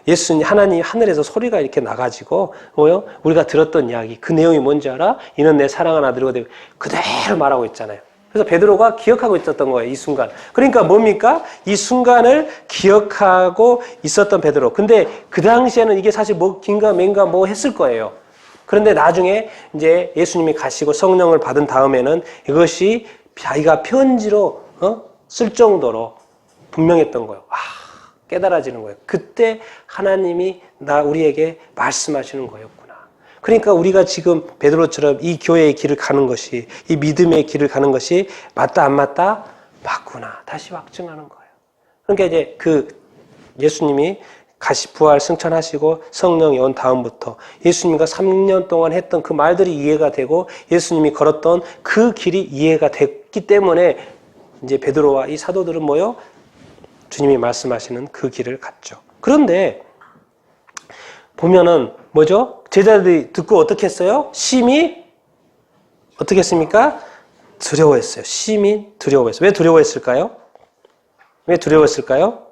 예수님 하나님 하늘에서 소리가 이렇게 나가지고 우리가 들었던 이야기 그 내용이 뭔지 알아? 이는 내 사랑하는 아들이고 그대로 말하고 있잖아요. 그래서 베드로가 기억하고 있었던 거예요. 이 순간. 그러니까 뭡니까? 이 순간을 기억하고 있었던 베드로. 근데 그 당시에는 이게 사실 긴가 맨가 했을 거예요. 그런데 나중에 이제 예수님이 가시고 성령을 받은 다음에는 이것이 자기가 편지로 쓸 정도로 분명했던 거예요. 깨달아지는 거예요. 그때 하나님이 우리에게 말씀하시는 거였구나. 그러니까 우리가 지금 베드로처럼 이 교회의 길을 가는 것이, 이 믿음의 길을 가는 것이 맞다 안 맞다? 맞구나. 다시 확증하는 거예요. 그러니까 이제 예수님이 부활 승천하시고 성령이 온 다음부터 예수님과 3년 동안 했던 그 말들이 이해가 되고 예수님이 걸었던 그 길이 이해가 됐기 때문에 이제 베드로와 이 사도들은 뭐요? 주님이 말씀하시는 그 길을 갔죠. 그런데 보면은 뭐죠? 제자들이 듣고 어떻게 했어요? 심히 어떻게 했습니까? 두려워했어요. 심히 두려워했어요. 왜 두려워했을까요? 왜 두려워했을까요?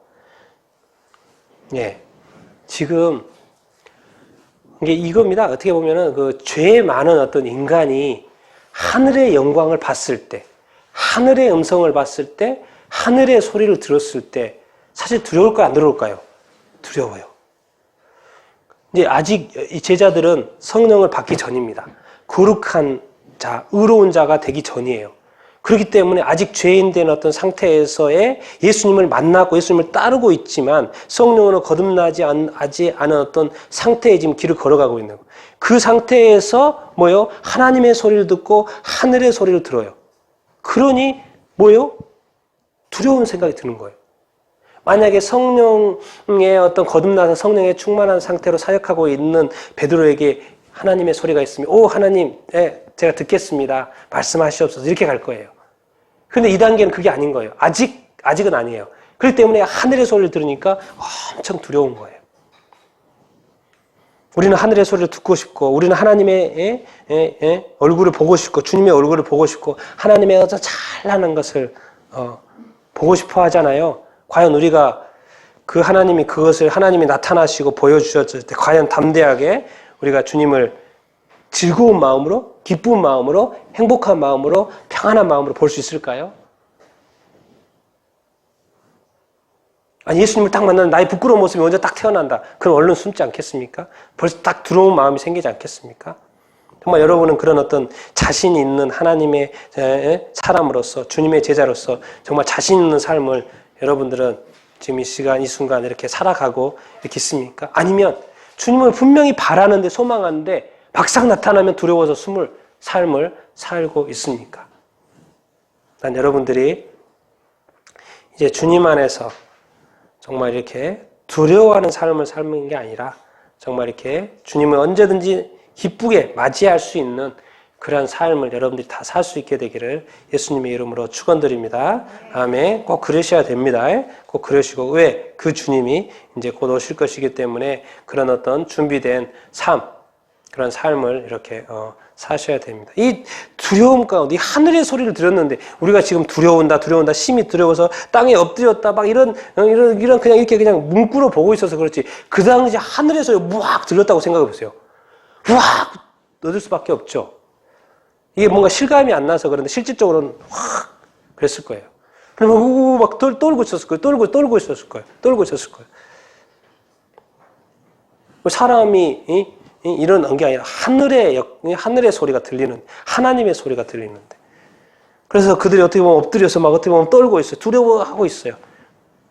예. 지금 이게 이겁니다. 어떻게 보면은 죄 많은 어떤 인간이 하늘의 영광을 봤을 때, 하늘의 음성을 봤을 때, 하늘의 소리를 들었을 때 사실 두려울까요? 안 두려울까요? 두려워요. 이제 아직 이 제자들은 성령을 받기 전입니다. 거룩한 자, 의로운 자가 되기 전이에요. 그렇기 때문에 아직 죄인된 어떤 상태에서의 예수님을 만나고 예수님을 따르고 있지만 성령으로 거듭나지 않은 어떤 상태에 지금 길을 걸어가고 있는 거예요. 그 상태에서 뭐요? 하나님의 소리를 듣고 하늘의 소리를 들어요. 그러니 뭐요? 두려운 생각이 드는 거예요. 만약에 성령의 어떤 거듭나서 성령에 충만한 상태로 사역하고 있는 베드로에게 하나님의 소리가 있으면 오 하나님 제가 듣겠습니다. 말씀하시옵소서 이렇게 갈 거예요. 그런데 이 단계는 그게 아닌 거예요. 아직은 아니에요. 그렇기 때문에 하늘의 소리를 들으니까 엄청 두려운 거예요. 우리는 하늘의 소리를 듣고 싶고 우리는 하나님의 얼굴을 보고 싶고 주님의 얼굴을 보고 싶고 하나님의 어떤 찬란한 것을 보고 싶어 하잖아요. 과연 우리가 그것을 하나님이 나타나시고 보여주셨을 때 과연 담대하게 우리가 주님을 즐거운 마음으로, 기쁜 마음으로, 행복한 마음으로, 평안한 마음으로 볼 수 있을까요? 아니, 예수님을 딱 만나면 나의 부끄러운 모습이 먼저 딱 태어난다. 그럼 얼른 숨지 않겠습니까? 벌써 딱 두려운 마음이 생기지 않겠습니까? 정말 여러분은 그런 어떤 자신 있는 하나님의 사람으로서, 주님의 제자로서 정말 자신 있는 삶을 여러분들은 지금 이 시간, 이 순간 이렇게 살아가고 이렇게 있습니까? 아니면 주님을 분명히 바라는데, 소망하는데 막상 나타나면 두려워서 삶을 살고 있습니까? 난 여러분들이 이제 주님 안에서 정말 이렇게 두려워하는 삶을 살는 게 아니라 정말 이렇게 주님을 언제든지 기쁘게 맞이할 수 있는 그런 삶을 여러분들이 다 살 수 있게 되기를 예수님의 이름으로 축원드립니다. 아멘. 꼭 그러셔야 됩니다. 꼭 그러시고 왜? 그 주님이 이제 곧 오실 것이기 때문에 그런 어떤 준비된 그런 삶을 이렇게 사셔야 됩니다. 이 두려움 가운데 이 하늘의 소리를 들었는데 우리가 지금 두려운다 심히 두려워서 땅에 엎드렸다 막 이런 그냥 이렇게 그냥 문구로 보고 있어서 그렇지 그 당시 하늘의 소리가 무악 들렸다고 생각해 보세요. 무악 얻을 수밖에 없죠. 이게 뭔가 실감이 안 나서 그런데 실질적으로는 확 그랬을 거예요. 그러면 막 떨고 있었을 거예요. 떨고 있었을 거예요. 사람이 이런 게 아니라 하늘의 소리가 들리는, 하나님의 소리가 들리는데. 그래서 그들이 어떻게 보면 엎드려서 막 어떻게 보면 떨고 있어요. 두려워하고 있어요.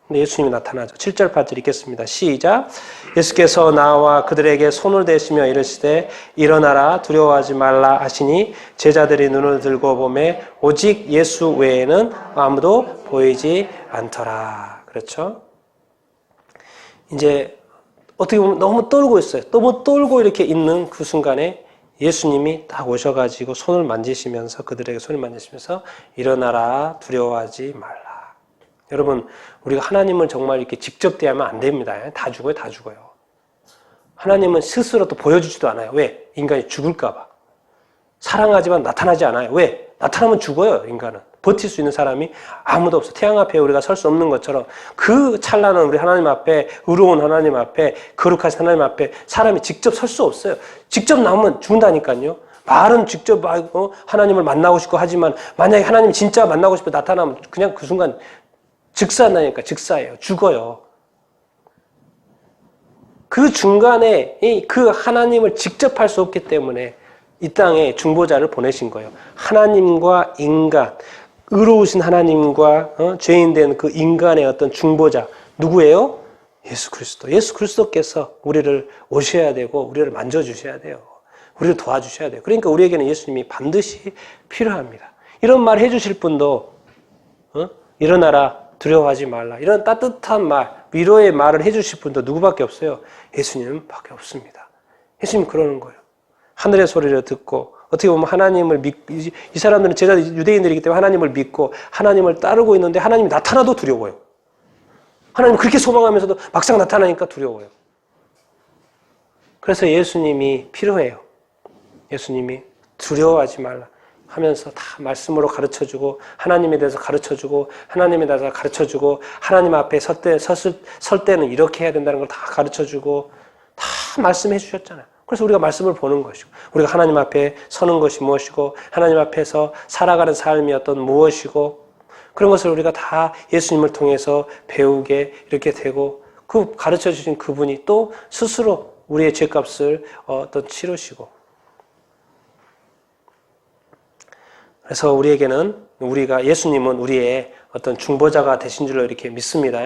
근데 예수님이 나타나죠. 7절 8절 읽겠습니다. 시작. 예수께서 나와 그들에게 손을 대시며 이르시되 일어나라 두려워하지 말라 하시니 제자들이 눈을 들고 보매 오직 예수 외에는 아무도 보이지 않더라. 그렇죠? 이제 어떻게 보면 너무 떨고 있어요. 너무 떨고 이렇게 있는 그 순간에 예수님이 딱 오셔가지고 손을 만지시면서 그들에게 손을 만지시면서 일어나라 두려워하지 말라. 여러분 우리가 하나님을 정말 이렇게 직접 대하면 안 됩니다. 다 죽어요. 하나님은 스스로 또 보여주지도 않아요. 왜? 인간이 죽을까 봐. 사랑하지만 나타나지 않아요. 왜? 나타나면 죽어요. 인간은. 버틸 수 있는 사람이 아무도 없어. 태양 앞에 우리가 설 수 없는 것처럼 그 찰나는 우리 하나님 앞에 의로운 하나님 앞에 거룩하신 하나님 앞에 사람이 직접 설 수 없어요. 직접 나오면 죽는다니까요. 말은 직접 하나님을 만나고 싶고 하지만 만약에 하나님 진짜 만나고 싶어 나타나면 그냥 그 순간 즉사나니까 즉사예요. 죽어요. 그 중간에 그 하나님을 직접 할 수 없기 때문에 이 땅에 중보자를 보내신 거예요. 하나님과 인간, 의로우신 하나님과 죄인된 그 인간의 어떤 중보자 누구예요? 예수 그리스도. 예수 그리스도께서 우리를 오셔야 되고 우리를 만져주셔야 돼요. 우리를 도와주셔야 돼요. 그러니까 우리에게는 예수님이 반드시 필요합니다. 이런 말 해주실 분도 일어나라, 두려워하지 말라. 이런 따뜻한 말, 위로의 말을 해주실 분도 누구밖에 없어요? 예수님밖에 없습니다. 예수님 그러는 거예요. 하늘의 소리를 듣고 어떻게 보면 하나님을 믿고 이 사람들은 제자 유대인들이기 때문에 하나님을 믿고 하나님을 따르고 있는데 하나님이 나타나도 두려워요. 하나님 그렇게 소망하면서도 막상 나타나니까 두려워요. 그래서 예수님이 필요해요. 예수님이 두려워하지 말라 하면서 다 말씀으로 가르쳐주고 하나님에 대해서 가르쳐주고 하나님에 대해서 가르쳐주고 하나님 앞에 설 때는 이렇게 해야 된다는 걸 다 가르쳐주고 다 말씀해 주셨잖아요. 그래서 우리가 말씀을 보는 것이고 우리가 하나님 앞에 서는 것이 무엇이고 하나님 앞에서 살아가는 삶이 어떤 무엇이고 그런 것을 우리가 다 예수님을 통해서 배우게 이렇게 되고 그 가르쳐 주신 그분이 또 스스로 우리의 죄값을 어떤 치르시고 그래서 우리가 예수님은 우리의 어떤 중보자가 되신 줄로 이렇게 믿습니다.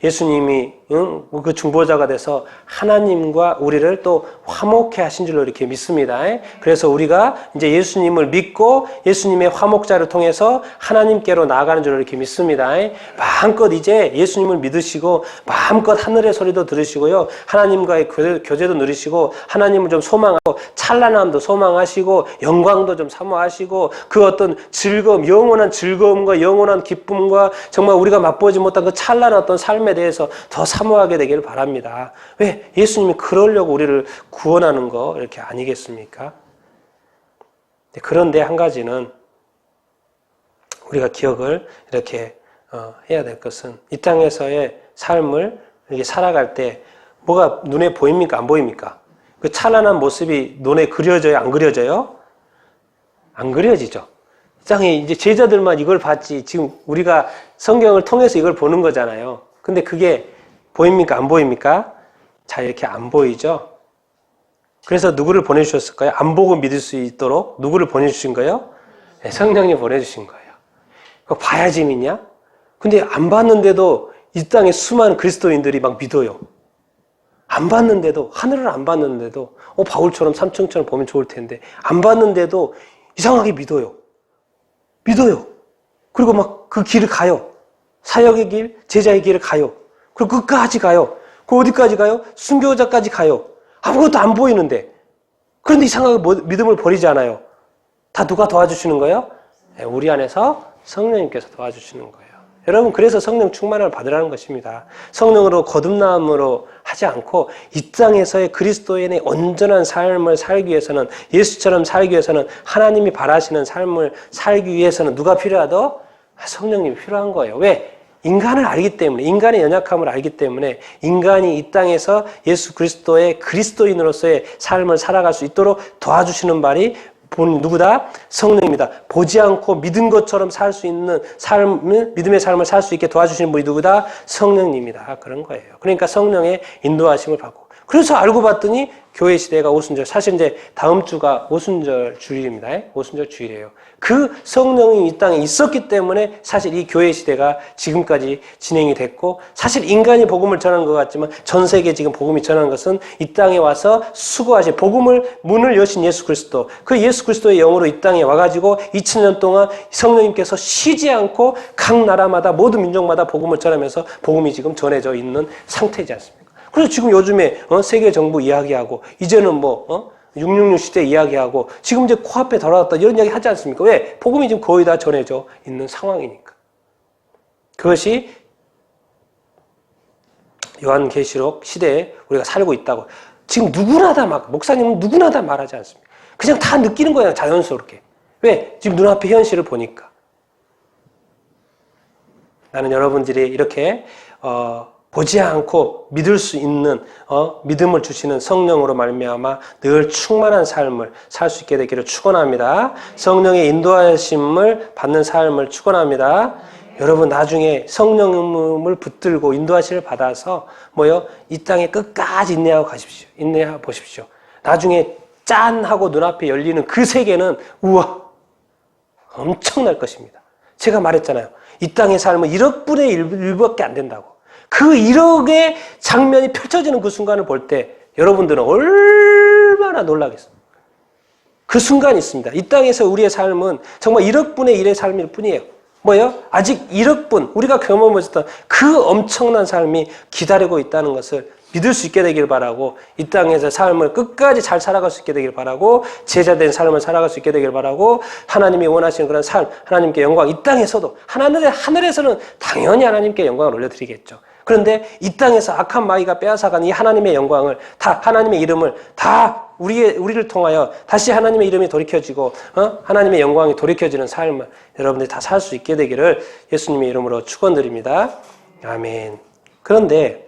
예수님이 그 중보자가 돼서 하나님과 우리를 또 화목해 하신 줄로 이렇게 믿습니다. 그래서 우리가 이제 예수님을 믿고 예수님의 화목자를 통해서 하나님께로 나아가는 줄로 이렇게 믿습니다. 마음껏 이제 예수님을 믿으시고 마음껏 하늘의 소리도 들으시고요. 하나님과의 교제도 누리시고 하나님을 좀 소망하고 찬란함도 소망하시고 영광도 좀 사모하시고 그 어떤 즐거움, 영원한 즐거움과 영원한 기쁨 정말 우리가 맛보지 못한 그 찬란한 어떤 삶에 대해서 더 사모하게 되기를 바랍니다. 왜? 예수님이 그러려고 우리를 구원하는 거 이렇게 아니겠습니까? 그런데 한 가지는 우리가 기억을 이렇게 해야 될 것은 이 땅에서의 삶을 이렇게 살아갈 때 뭐가 눈에 보입니까? 안 보입니까? 그 찬란한 모습이 눈에 그려져요? 안 그려져요? 안 그려지죠. 이 땅에 이제 제자들만 이걸 봤지 지금 우리가 성경을 통해서 이걸 보는 거잖아요. 근데 그게 보입니까? 안 보입니까? 자, 이렇게 안 보이죠? 그래서 누구를 보내주셨을까요? 안 보고 믿을 수 있도록 누구를 보내주신 거예요? 네, 성령님 보내주신 거예요. 그거 봐야지 믿냐? 근데 안 봤는데도 이 땅에 수많은 그리스도인들이 막 믿어요. 안 봤는데도, 하늘을 안 봤는데도 바울처럼 삼층처럼 보면 좋을 텐데 안 봤는데도 이상하게 믿어요. 그리고 막 그 길을 가요. 사역의 길, 제자의 길을 가요. 그리고 끝까지 가요. 그 어디까지 가요? 순교자까지 가요. 아무것도 안 보이는데. 그런데 이상하게 믿음을 버리지 않아요. 다 누가 도와주시는 거예요? 우리 안에서 성령님께서 도와주시는 거예요. 여러분, 그래서 성령 충만을 받으라는 것입니다. 성령으로 거듭남으로 하지 않고 이 땅에서의 그리스도인의 온전한 삶을 살기 위해서는, 예수처럼 살기 위해서는, 하나님이 바라시는 삶을 살기 위해서는 누가 필요하다? 성령님이 필요한 거예요. 왜? 인간을 알기 때문에, 인간의 연약함을 알기 때문에 인간이 이 땅에서 예수 그리스도의 그리스도인으로서의 삶을 살아갈 수 있도록 도와주시는 말이 누구다? 성령입니다. 보지 않고 믿은 것처럼 살 수 있는 삶을, 믿음의 삶을 살 수 있게 도와주시는 분이 누구다? 성령님이다. 그런 거예요. 그러니까 성령의 인도하심을 받고. 그래서 알고 봤더니 교회 시대가 오순절, 사실 이제 다음 주가 오순절 주일입니다. 오순절 주일이에요. 그 성령이 이 땅에 있었기 때문에 사실 이 교회 시대가 지금까지 진행이 됐고, 사실 인간이 복음을 전하는 것 같지만 전 세계에 지금 복음이 전하는 것은 이 땅에 와서 수고하신, 복음을 문을 여신 예수 그리스도, 그 예수 그리스도의 영으로 이 땅에 와가지고 2000년 동안 성령님께서 쉬지 않고 각 나라마다 모든 민족마다 복음을 전하면서 복음이 지금 전해져 있는 상태이지 않습니까? 그래서 지금 요즘에 세계 정부 이야기하고 이제는 666 시대 이야기하고 지금 이제 코앞에 돌아왔다 이런 이야기 하지 않습니까? 왜? 복음이 지금 거의 다 전해져 있는 상황이니까. 그것이 요한계시록 시대에 우리가 살고 있다고. 지금 누구나 다 목사님은 누구나 다 말하지 않습니다. 그냥 다 느끼는 거예요, 자연스럽게. 왜? 지금 눈앞에 현실을 보니까. 나는 여러분들이 이렇게 보지 않고 믿을 수 있는 믿음을 주시는 성령으로 말미암아 늘 충만한 삶을 살 수 있게 되기를 축원합니다. 성령의 인도하심을 받는 삶을 축원합니다. 여러분, 나중에 성령을 붙들고 인도하심을 받아서 이 땅에 끝까지 인내하고 가십시오. 인내하고 보십시오. 나중에 짠 하고 눈앞에 열리는 그 세계는 우와, 엄청날 것입니다. 제가 말했잖아요. 이 땅의 삶은 1억분의 1밖에 안 된다고. 그 1억의 장면이 펼쳐지는 그 순간을 볼 때 여러분들은 얼마나 놀라겠어요. 그 순간이 있습니다. 이 땅에서 우리의 삶은 정말 1억 분의 1의 삶일 뿐이에요. 뭐예요? 아직 1억 분, 우리가 경험 못했던 그 엄청난 삶이 기다리고 있다는 것을 믿을 수 있게 되길 바라고, 이 땅에서 삶을 끝까지 잘 살아갈 수 있게 되길 바라고, 제자된 삶을 살아갈 수 있게 되길 바라고, 하나님이 원하시는 그런 삶, 하나님께 영광, 이 땅에서도, 하늘에서는 당연히 하나님께 영광을 올려드리겠죠. 그런데 이 땅에서 악한 마귀가 빼앗아간 이 하나님의 영광을 다, 하나님의 이름을 다 우리를 통하여 다시 하나님의 이름이 돌이켜지고, 하나님의 영광이 돌이켜지는 삶을 여러분들이 다 살 수 있게 되기를 예수님의 이름으로 축원드립니다. 아멘. 그런데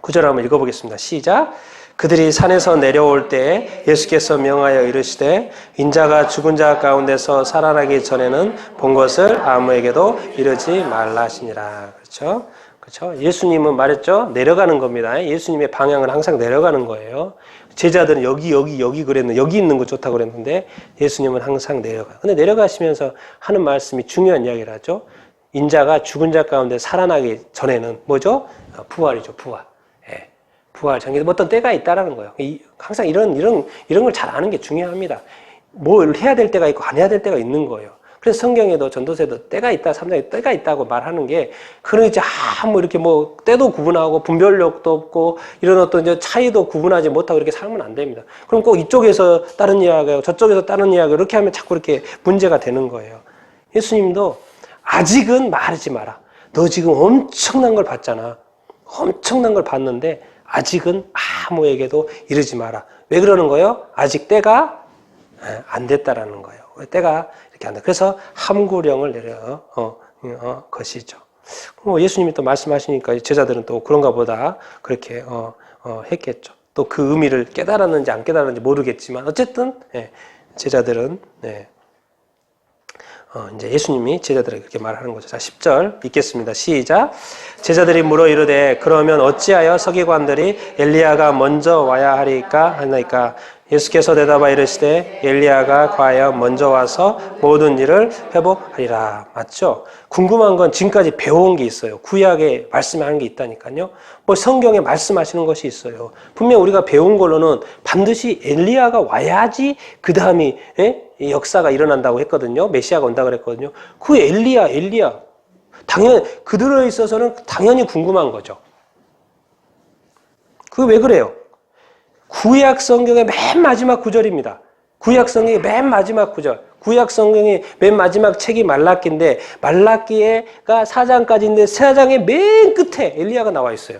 9절 한번 읽어보겠습니다. 시작. 그들이 산에서 내려올 때 예수께서 명하여 이르시되 인자가 죽은 자 가운데서 살아나기 전에는 본 것을 아무에게도 이르지 말라 하시니라. 그렇죠? 그렇죠? 예수님은 말했죠. 내려가는 겁니다. 예수님의 방향은 항상 내려가는 거예요. 제자들은 여기 그랬는데, 여기 있는 거 좋다고 그랬는데 예수님은 항상 내려가요. 근데 내려가시면서 하는 말씀이 중요한 이야기를 하죠. 인자가 죽은 자 가운데 살아나기 전에는 뭐죠? 부활이죠. 부활. 예. 부활 장기에 어떤 때가 있다라는 거예요. 항상 이런 걸 잘 아는 게 중요합니다. 뭘 해야 될 때가 있고 안 해야 될 때가 있는 거예요. 그래서 성경에도 전도서에도 때가 있다, 3장에 때가 있다고 말하는 게, 그런 이제 이렇게 때도 구분하고 분별력도 없고 이런 어떤 이제 차이도 구분하지 못하고 이렇게 살면 안 됩니다. 그럼 꼭 이쪽에서 다른 이야기하고 저쪽에서 다른 이야기 이렇게 하면 자꾸 이렇게 문제가 되는 거예요. 예수님도 아직은 말하지 마라. 너 지금 엄청난 걸 봤잖아. 엄청난 걸 봤는데 아직은 아무에게도 이르지 마라. 왜 그러는 거예요? 아직 때가 안 됐다라는 거예요. 때가 이렇게 안 돼. 그래서 함구령을 내려 것이죠. 예수님이 또 말씀하시니까 제자들은 또 그런가 보다 그렇게 했겠죠. 또 그 의미를 깨달았는지 안 깨달았는지 모르겠지만 어쨌든 제자들은 이제 예수님이 제자들에게 그렇게 말하는 거죠. 자, 10절 읽겠습니다. 시작. 제자들이 물어 이르되 그러면 어찌하여 서기관들이 엘리야가 먼저 와야 하나이까? 예수께서 대답하여 이르시되 엘리야가 과연 먼저 와서 모든 일을 회복하리라. 맞죠? 궁금한 건 지금까지 배워온 게 있어요. 구약에 말씀하는 게 있다니까요. 성경에 말씀하시는 것이 있어요. 분명 우리가 배운 걸로는 반드시 엘리야가 와야지 그 다음이 역사가 일어난다고 했거든요. 메시아가 온다고 그랬거든요. 그 엘리야 당연히 그들에 있어서는 당연히 궁금한 거죠. 그게 왜 그래요? 구약 성경의 맨 마지막 구절입니다. 구약 성경의 맨 마지막 구절. 구약 성경의 맨 마지막 책이 말라기인데 말라기가 4장까지인데 4장의 맨 끝에 엘리야가 나와 있어요.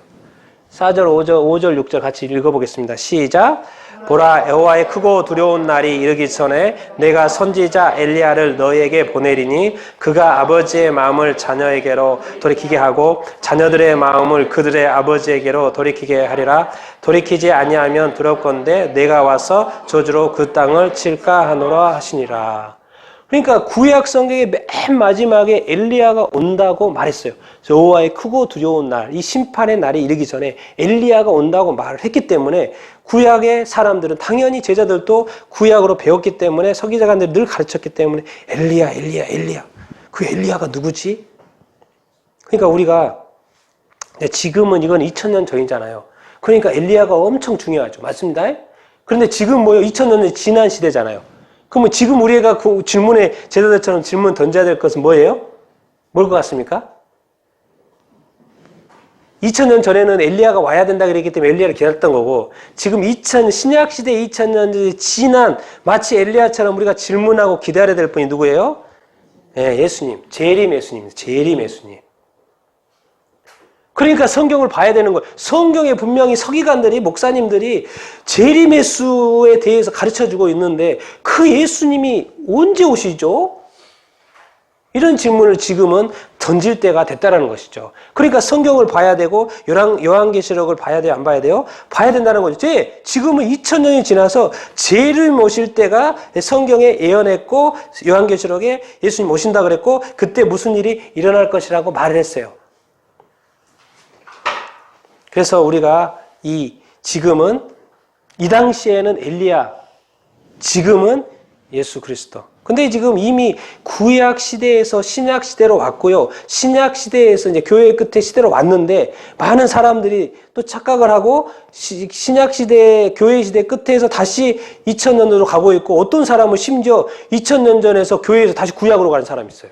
4절, 5절, 6절 같이 읽어보겠습니다. 시작. 보라, 여호와의 크고 두려운 날이 이르기 전에 내가 선지자 엘리야를 너희에게 보내리니 그가 아버지의 마음을 자녀에게로 돌이키게 하고 자녀들의 마음을 그들의 아버지에게로 돌이키게 하리라. 돌이키지 아니하면 두렵건대 내가 와서 저주로 그 땅을 칠까 하노라 하시니라. 그러니까 구약 성경의 맨 마지막에 엘리야가 온다고 말했어요. 여호와의 크고 두려운 날, 이 심판의 날이 이르기 전에 엘리야가 온다고 말을 했기 때문에 구약의 사람들은 당연히 제자들도 구약으로 배웠기 때문에 서기관들이 늘 가르쳤기 때문에 엘리야. 그 엘리야가 누구지? 그러니까 우리가 지금은 이건 2000년 전이잖아요. 그러니까 엘리야가 엄청 중요하죠. 맞습니다. 그런데 지금 2000년이 지난 시대잖아요. 그러면 지금 우리가 그 질문에 제자들처럼 질문 던져야 될 것은 뭐예요? 뭘 것 같습니까? 2000년 전에는 엘리야가 와야 된다 그랬기 때문에 엘리야를 기다렸던 거고 지금 신약 시대 2000년이 지난 마치 엘리야처럼 우리가 질문하고 기다려야 될 분이 누구예요? 예수님. 재림 예수님. 그러니까 성경을 봐야 되는 거예요. 성경에 분명히 서기관들이, 목사님들이 재림 예수에 대해서 가르쳐주고 있는데 그 예수님이 언제 오시죠? 이런 질문을 지금은 던질 때가 됐다는 것이죠. 그러니까 성경을 봐야 되고 요한계시록을 봐야 돼요? 안 봐야 돼요? 봐야 된다는 거죠. 지금은 2000년이 지나서 재림 오실 때가 성경에 예언했고 요한계시록에 예수님 오신다 그랬고 그때 무슨 일이 일어날 것이라고 말을 했어요. 그래서 우리가 지금은 이 당시에는 엘리야, 지금은 예수 그리스도. 근데 지금 이미 구약 시대에서 신약 시대로 왔고요. 신약 시대에서 이제 교회 끝에 시대로 왔는데 많은 사람들이 또 착각을 하고 신약 시대, 교회 시대 끝에서 다시 2000년으로 가고 있고 어떤 사람은 심지어 2000년 전에서 교회에서 다시 구약으로 가는 사람이 있어요.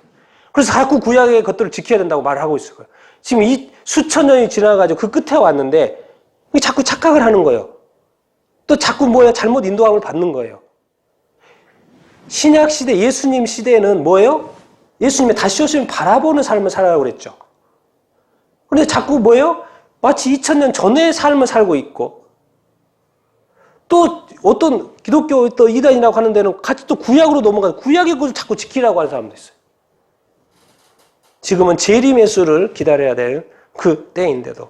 그래서 자꾸 구약의 것들을 지켜야 된다고 말을 하고 있어요. 지금 이 수천 년이 지나가지고 그 끝에 왔는데 자꾸 착각을 하는 거예요. 또 자꾸 잘못 인도함을 받는 거예요. 신약 시대, 예수님 시대에는 뭐예요? 예수님의 다시 오심을 바라보는 삶을 살아라고 그랬죠. 그런데 자꾸 뭐예요? 마치 2000년 전의 삶을 살고 있고 또 어떤 기독교 또 이단이라고 하는 데는 같이 또 구약으로 넘어가서 구약의 것을 자꾸 지키라고 하는 사람도 있어요. 지금은 재림 예수를 기다려야 될 그 때인데도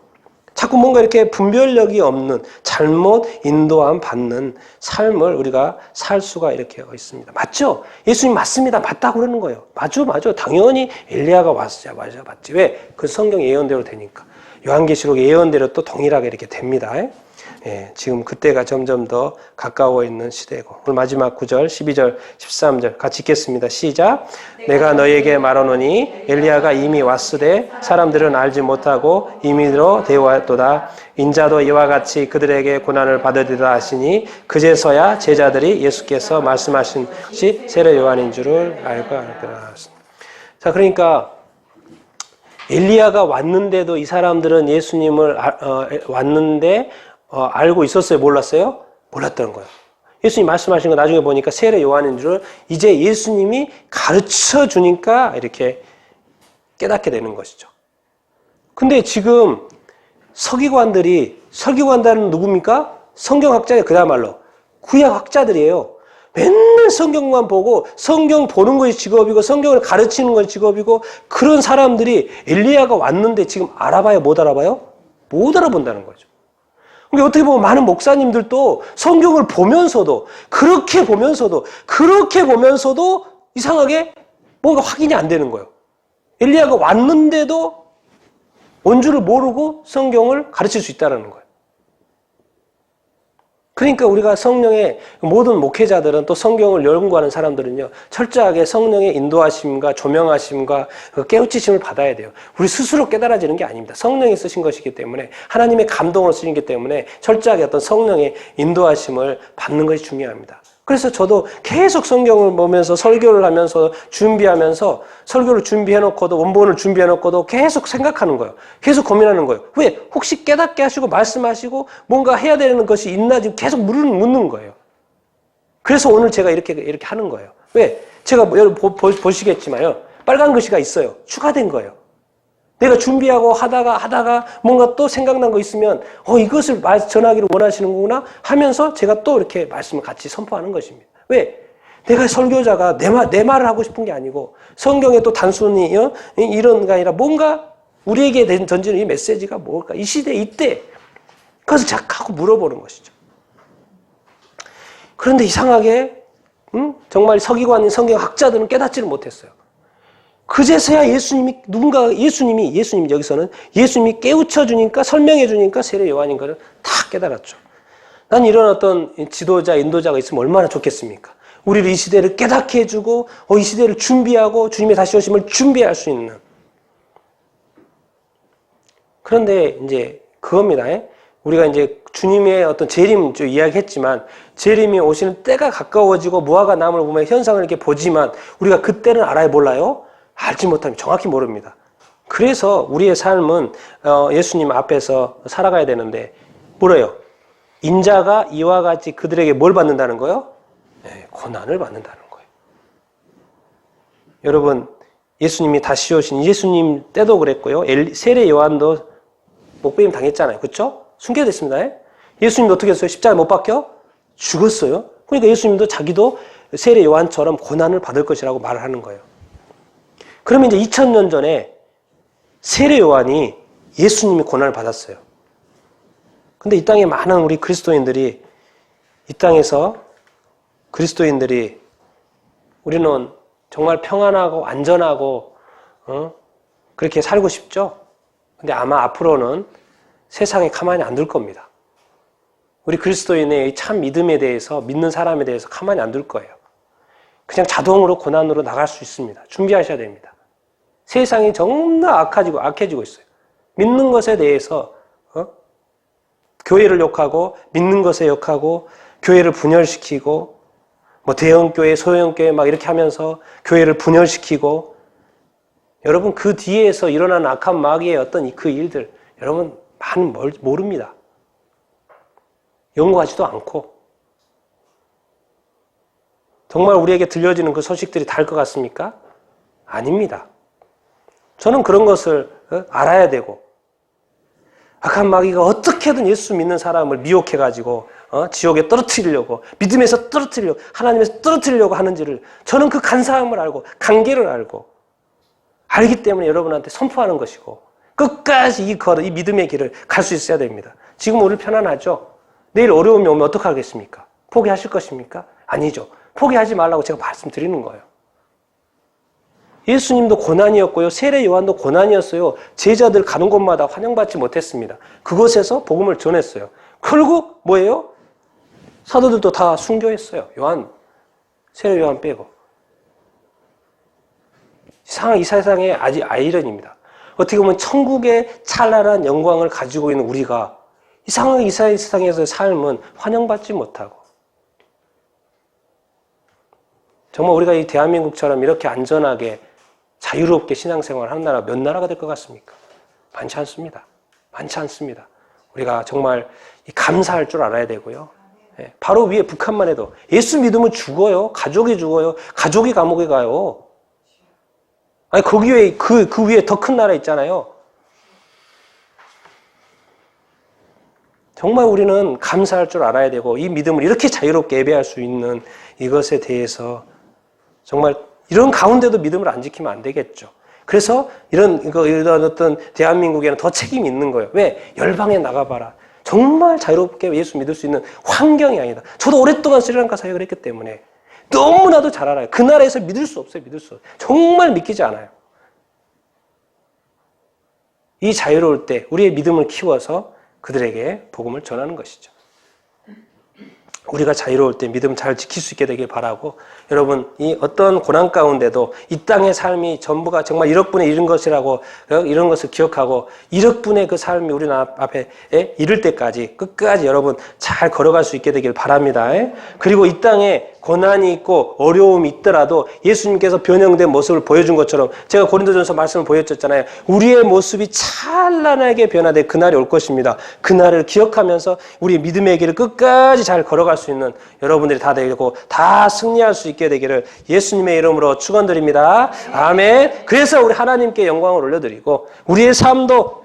자꾸 뭔가 이렇게 분별력이 없는 잘못 인도함 받는 삶을 우리가 살 수가 이렇게 있습니다. 맞죠? 예수님 맞습니다. 맞다고 그러는 거예요. 맞아. 당연히 엘리야가 맞지. 맞지. 왜? 그 성경 예언대로 되니까. 요한계시록 예언대로 또 동일하게 이렇게 됩니다. 예, 지금 그때가 점점 더 가까워 있는 시대고. 오늘 마지막 9절, 12절, 13절 같이 읽겠습니다. 시작. 내가 너에게 말하노니 엘리야가 이미 왔으되 사람들은 알지 못하고 임의로 대우하였도다. 인자도 이와 같이 그들에게 고난을 받으리라 하시니 그제서야 제자들이 예수께서 말씀하신 것이 세례 요한인 줄을 알고 알더라. 자, 그러니까 엘리야가 왔는데도 이 사람들은 예수님을 왔는데 알고 있었어요? 몰랐어요? 몰랐다는 거예요. 예수님 말씀하신 거 나중에 보니까 세례 요한인 줄 이제 예수님이 가르쳐 주니까 이렇게 깨닫게 되는 것이죠. 근데 지금 설교관들은 누굽니까? 성경학자예요. 그야말로 구약학자들이에요. 맨날 성경만 보고 성경 보는 것이 직업이고 성경을 가르치는 것이 직업이고 그런 사람들이 엘리야가 왔는데 지금 알아봐요? 못 알아봐요? 못 알아본다는 거죠. 근데 어떻게 보면 많은 목사님들도 성경을 보면서도 그렇게 보면서도 이상하게 뭔가 확인이 안 되는 거예요. 엘리야가 왔는데도 온 줄을 모르고 성경을 가르칠 수 있다는 거예요. 그러니까 우리가 성령의 모든 목회자들은 또 성경을 연구하는 사람들은요, 철저하게 성령의 인도하심과 조명하심과 깨우치심을 받아야 돼요. 우리 스스로 깨달아지는 게 아닙니다. 성령이 쓰신 것이기 때문에, 하나님의 감동으로 쓰신 것 때문에 철저하게 어떤 성령의 인도하심을 받는 것이 중요합니다. 그래서 저도 계속 성경을 보면서 설교를 하면서 준비하면서 설교를 준비해놓고도 원본을 준비해놓고도 계속 생각하는 거예요. 계속 고민하는 거예요. 왜? 혹시 깨닫게 하시고 말씀하시고 뭔가 해야 되는 것이 있나 지금 계속 묻는 거예요. 그래서 오늘 제가 이렇게 하는 거예요. 왜? 제가 여러분 보시겠지만요. 빨간 글씨가 있어요. 추가된 거예요. 내가 준비하고 하다가 뭔가 또 생각난 거 있으면 이것을 전하기를 원하시는 거구나 하면서 제가 또 이렇게 말씀을 같이 선포하는 것입니다. 왜? 내가 설교자가 내 말을 하고 싶은 게 아니고 성경에 또 단순히 이런 게 아니라 뭔가 우리에게 던지는 이 메시지가 뭘까? 이 시대 이때 그것을 자꾸 물어보는 것이죠. 그런데 이상하게 정말 서기관인 성경학자들은 깨닫지를 못했어요. 그제서야 예수님이 여기서는 예수님이 깨우쳐 주니까 설명해 주니까 세례 요한인 것을 다 깨달았죠. 난 이런 어떤 지도자, 인도자가 있으면 얼마나 좋겠습니까? 우리를 이 시대를 깨닫게 해주고 이 시대를 준비하고 주님의 다시 오심을 준비할 수 있는. 그런데 이제 그겁니다. 우리가 이제 주님의 어떤 재림 이야기했지만 재림이 오시는 때가 가까워지고 무화과 나무를 보면 현상을 이렇게 보지만 우리가 그때는 알아요? 몰라요? 알지 못하면 정확히 모릅니다. 그래서 우리의 삶은 예수님 앞에서 살아가야 되는데 뭐래요? 인자가 이와 같이 그들에게 뭘 받는다는 거예요? 네, 고난을 받는다는 거예요. 여러분 예수님이 다시 오신 예수님 때도 그랬고요. 세례 요한도 목배임 당했잖아요. 그렇죠? 순교됐습니다. 예수님도 어떻게 했어요? 십자가에 못 박혀? 죽었어요. 그러니까 예수님도 자기도 세례 요한처럼 고난을 받을 것이라고 말을 하는 거예요. 그러면 이제 2000년 전에 세례 요한이 예수님이 고난을 받았어요. 근데 이 땅에 많은 우리 그리스도인들이 이 땅에서 그리스도인들이 우리는 정말 평안하고 안전하고 그렇게 살고 싶죠? 근데 아마 앞으로는 세상에 가만히 안 둘 겁니다. 우리 그리스도인의 참 믿음에 대해서 믿는 사람에 대해서 가만히 안 둘 거예요. 그냥 자동으로 고난으로 나갈 수 있습니다. 준비하셔야 됩니다. 세상이 정말 악해지고 있어요. 믿는 것에 대해서 교회를 욕하고 믿는 것에 욕하고 교회를 분열시키고 뭐 대형교회, 소형교회 막 이렇게 하면서 교회를 분열시키고 여러분 그 뒤에서 일어나는 악한 마귀의 어떤 그 일들 여러분 많이 모릅니다. 연구하지도 않고 정말 우리에게 들려지는 그 소식들이 다를 것 같습니까? 아닙니다. 저는 그런 것을 알아야 되고 악한 마귀가 어떻게든 예수 믿는 사람을 미혹해가지고 지옥에 떨어뜨리려고 믿음에서 떨어뜨리려고 하나님에서 떨어뜨리려고 하는지를 저는 그 간사함을 알고 관계를 알기 때문에 여러분한테 선포하는 것이고 끝까지 이 믿음의 길을 갈 수 있어야 됩니다. 지금 오늘 편안하죠? 내일 어려움이 오면 어떡하겠습니까? 포기하실 것입니까? 아니죠. 포기하지 말라고 제가 말씀드리는 거예요. 예수님도 고난이었고요. 세례 요한도 고난이었어요. 제자들 가는 곳마다 환영받지 못했습니다. 그곳에서 복음을 전했어요. 결국 뭐예요? 사도들도 다 순교했어요. 세례 요한 빼고. 이 세상의 아직 아이러니입니다. 어떻게 보면 천국의 찬란한 영광을 가지고 있는 우리가 이상하게 이 세상에서의 삶은 환영받지 못하고 정말 우리가 이 대한민국처럼 이렇게 안전하게 자유롭게 신앙생활을 하는 나라가 몇 나라가 될 것 같습니까? 많지 않습니다. 많지 않습니다. 우리가 정말 감사할 줄 알아야 되고요. 바로 위에 북한만 해도 예수 믿으면 죽어요. 가족이 죽어요. 가족이 감옥에 가요. 아니 거기 위에 그 위에 더 큰 나라 있잖아요. 정말 우리는 감사할 줄 알아야 되고 이 믿음을 이렇게 자유롭게 예배할 수 있는 이것에 대해서 정말 이런 가운데도 믿음을 안 지키면 안 되겠죠. 그래서 이런 어떤 대한민국에는 더 책임이 있는 거예요. 왜? 열방에 나가봐라. 정말 자유롭게 예수 믿을 수 있는 환경이 아니다. 저도 오랫동안 스리랑카 사역을 했기 때문에 너무나도 잘 알아요. 그 나라에서 믿을 수 없어요. 정말 믿기지 않아요. 이 자유로울 때 우리의 믿음을 키워서 그들에게 복음을 전하는 것이죠. 우리가 자유로울 때 믿음 잘 지킬 수 있게 되길 바라고 여러분 이 어떤 고난 가운데도 이 땅의 삶이 전부가 정말 1억분의 1인 것이라고 이런 것을 기억하고 1억분의 그 삶이 우리 앞에 이를 때까지 끝까지 여러분 잘 걸어갈 수 있게 되길 바랍니다. 그리고 이 땅에 고난이 있고 어려움이 있더라도 예수님께서 변형된 모습을 보여준 것처럼 제가 고린도전서 말씀을 보여줬잖아요. 우리의 모습이 찬란하게 변화될 그날이 올 것입니다. 그날을 기억하면서 우리의 믿음의 길을 끝까지 잘 걸어갈 수 있는 여러분들이 다 되고 다 승리할 수 있게 되기를 예수님의 이름으로 축원드립니다. 아멘. 그래서 우리 하나님께 영광을 올려드리고 우리의 삶도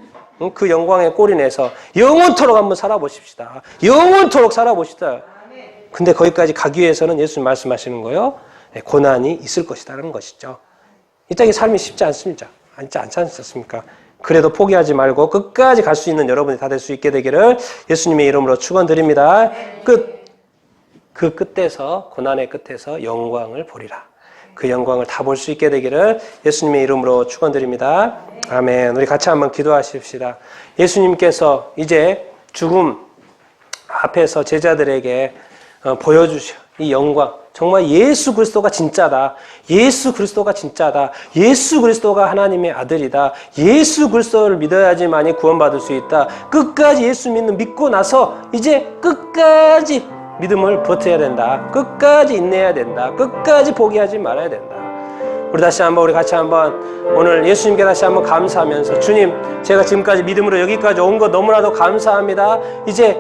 그 영광의 꼴이 내서 영원토록 한번 살아보십시다. 영원토록 살아보시다. 근데 거기까지 가기 위해서는 예수님 말씀하시는 거예요. 고난이 있을 것이다라는 것이죠. 이 땅의 삶이 쉽지 않습니다. 않지 않습니까? 그래도 포기하지 말고 끝까지 갈 수 있는 여러분이 다 될 수 있게 되기를 예수님의 이름으로 축원드립니다. 그 끝에서 고난의 끝에서 영광을 보리라. 그 영광을 다 볼 수 있게 되기를 예수님의 이름으로 축원드립니다. 아멘. 우리 같이 한번 기도하십시다. 예수님께서 이제 죽음 앞에서 제자들에게 보여주셔. 이 영광. 정말 예수 그리스도가 진짜다. 예수 그리스도가 진짜다. 예수 그리스도가 하나님의 아들이다. 예수 그리스도를 믿어야지만이 구원받을 수 있다. 끝까지 예수 믿고 나서 이제 끝까지 믿음을 버텨야 된다. 끝까지 인내해야 된다. 끝까지 포기하지 말아야 된다. 우리 같이 한번 오늘 예수님께 다시 한번 감사하면서 주님, 제가 지금까지 믿음으로 여기까지 온 것 너무나도 감사합니다. 이제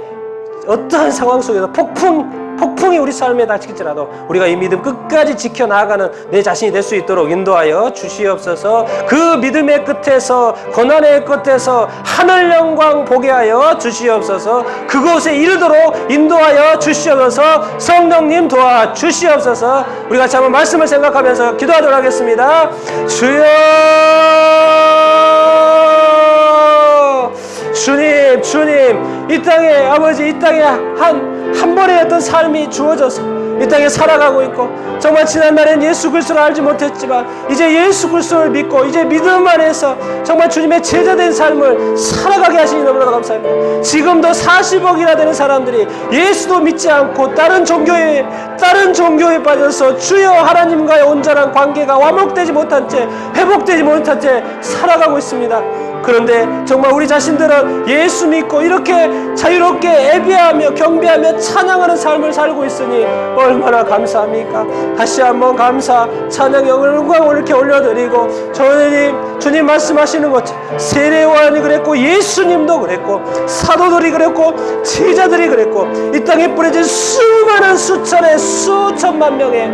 어떠한 상황 속에서 폭풍이 우리 삶에 닥칠지라도 우리가 이 믿음 끝까지 지켜나가는 내 자신이 될 수 있도록 인도하여 주시옵소서. 그 믿음의 끝에서 고난의 끝에서 하늘 영광 보게 하여 주시옵소서. 그곳에 이르도록 인도하여 주시옵소서. 성령님 도와 주시옵소서. 우리 같이 한번 말씀을 생각하면서 기도하도록 하겠습니다. 주여 주님, 이 땅에 아버지, 이 땅에 한 번의 어떤 삶이 주어져서 이 땅에 살아가고 있고, 정말 지난날엔 예수 그리스도를 알지 못했지만 이제 예수 그리스도를 믿고 이제 믿음 안에서 정말 주님의 제자된 삶을 살아가게 하시니 너무나 감사합니다. 지금도 40억이나 되는 사람들이 예수도 믿지 않고 다른 종교에 빠져서 주여 하나님과의 온전한 관계가 완목되지 못한 채, 회복되지 못한 채 살아가고 있습니다. 그런데 정말 우리 자신들은 예수 믿고 이렇게 자유롭게 예배하며 경배하며 찬양하는 삶을 살고 있으니 얼마나 감사합니까? 다시 한번 감사, 찬양, 영광을 이렇게 올려드리고, 주님 말씀하시는 것처럼 세례요한이 그랬고 예수님도 그랬고 사도들이 그랬고 제자들이 그랬고 이 땅에 뿌려진 수많은 수천의 수천만 명의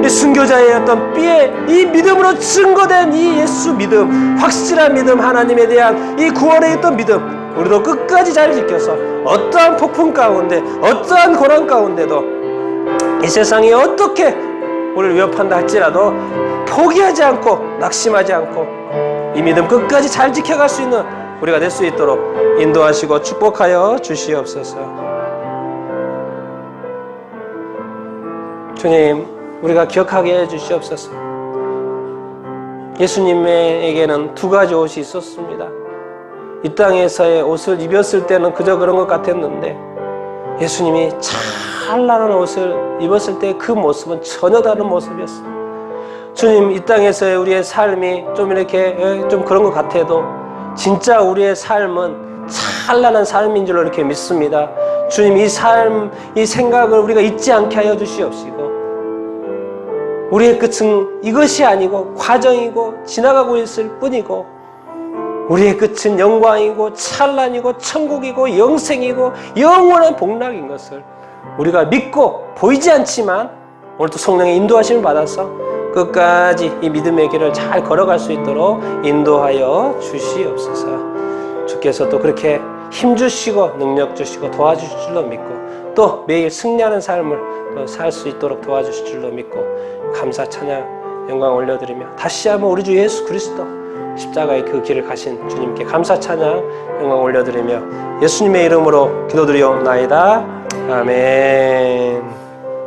이 순교자의 어떤 삐에 이 믿음으로 증거된 이 예수 믿음, 확실한 믿음, 하나님에 대한 이 구원에 있던 믿음, 우리도 끝까지 잘 지켜서 어떠한 폭풍 가운데, 어떠한 고난 가운데도 이 세상이 어떻게 우리를 위협한다 할지라도 포기하지 않고 낙심하지 않고 이 믿음 끝까지 잘 지켜갈 수 있는 우리가 될 수 있도록 인도하시고 축복하여 주시옵소서. 주님, 우리가 기억하게 해주시옵소서. 예수님에게는 두 가지 옷이 있었습니다. 이 땅에서의 옷을 입었을 때는 그저 그런 것 같았는데 예수님이 찬란한 옷을 입었을 때 그 모습은 전혀 다른 모습이었어요. 주님, 이 땅에서의 우리의 삶이 좀 이렇게 좀 그런 것 같아도 진짜 우리의 삶은 찬란한 삶인 줄로 이렇게 믿습니다. 주님, 이 삶, 이 생각을 우리가 잊지 않게 하여 주시옵시고, 우리의 끝은 이것이 아니고 과정이고 지나가고 있을 뿐이고, 우리의 끝은 영광이고 찬란이고 천국이고 영생이고 영원한 복락인 것을 우리가 믿고 보이지 않지만 오늘도 성령의 인도하심을 받아서 끝까지 이 믿음의 길을 잘 걸어갈 수 있도록 인도하여 주시옵소서. 주께서 또 그렇게 힘주시고 능력 주시고 도와주실 줄로 믿고 또 매일 승리하는 삶을 살 수 있도록 도와주실 줄로 믿고 감사 찬양 영광 올려드리며 다시 한번 우리 주 예수 그리스도 십자가의 그 길을 가신 주님께 감사 찬양 영광 올려드리며 예수님의 이름으로 기도드리옵나이다. 아멘.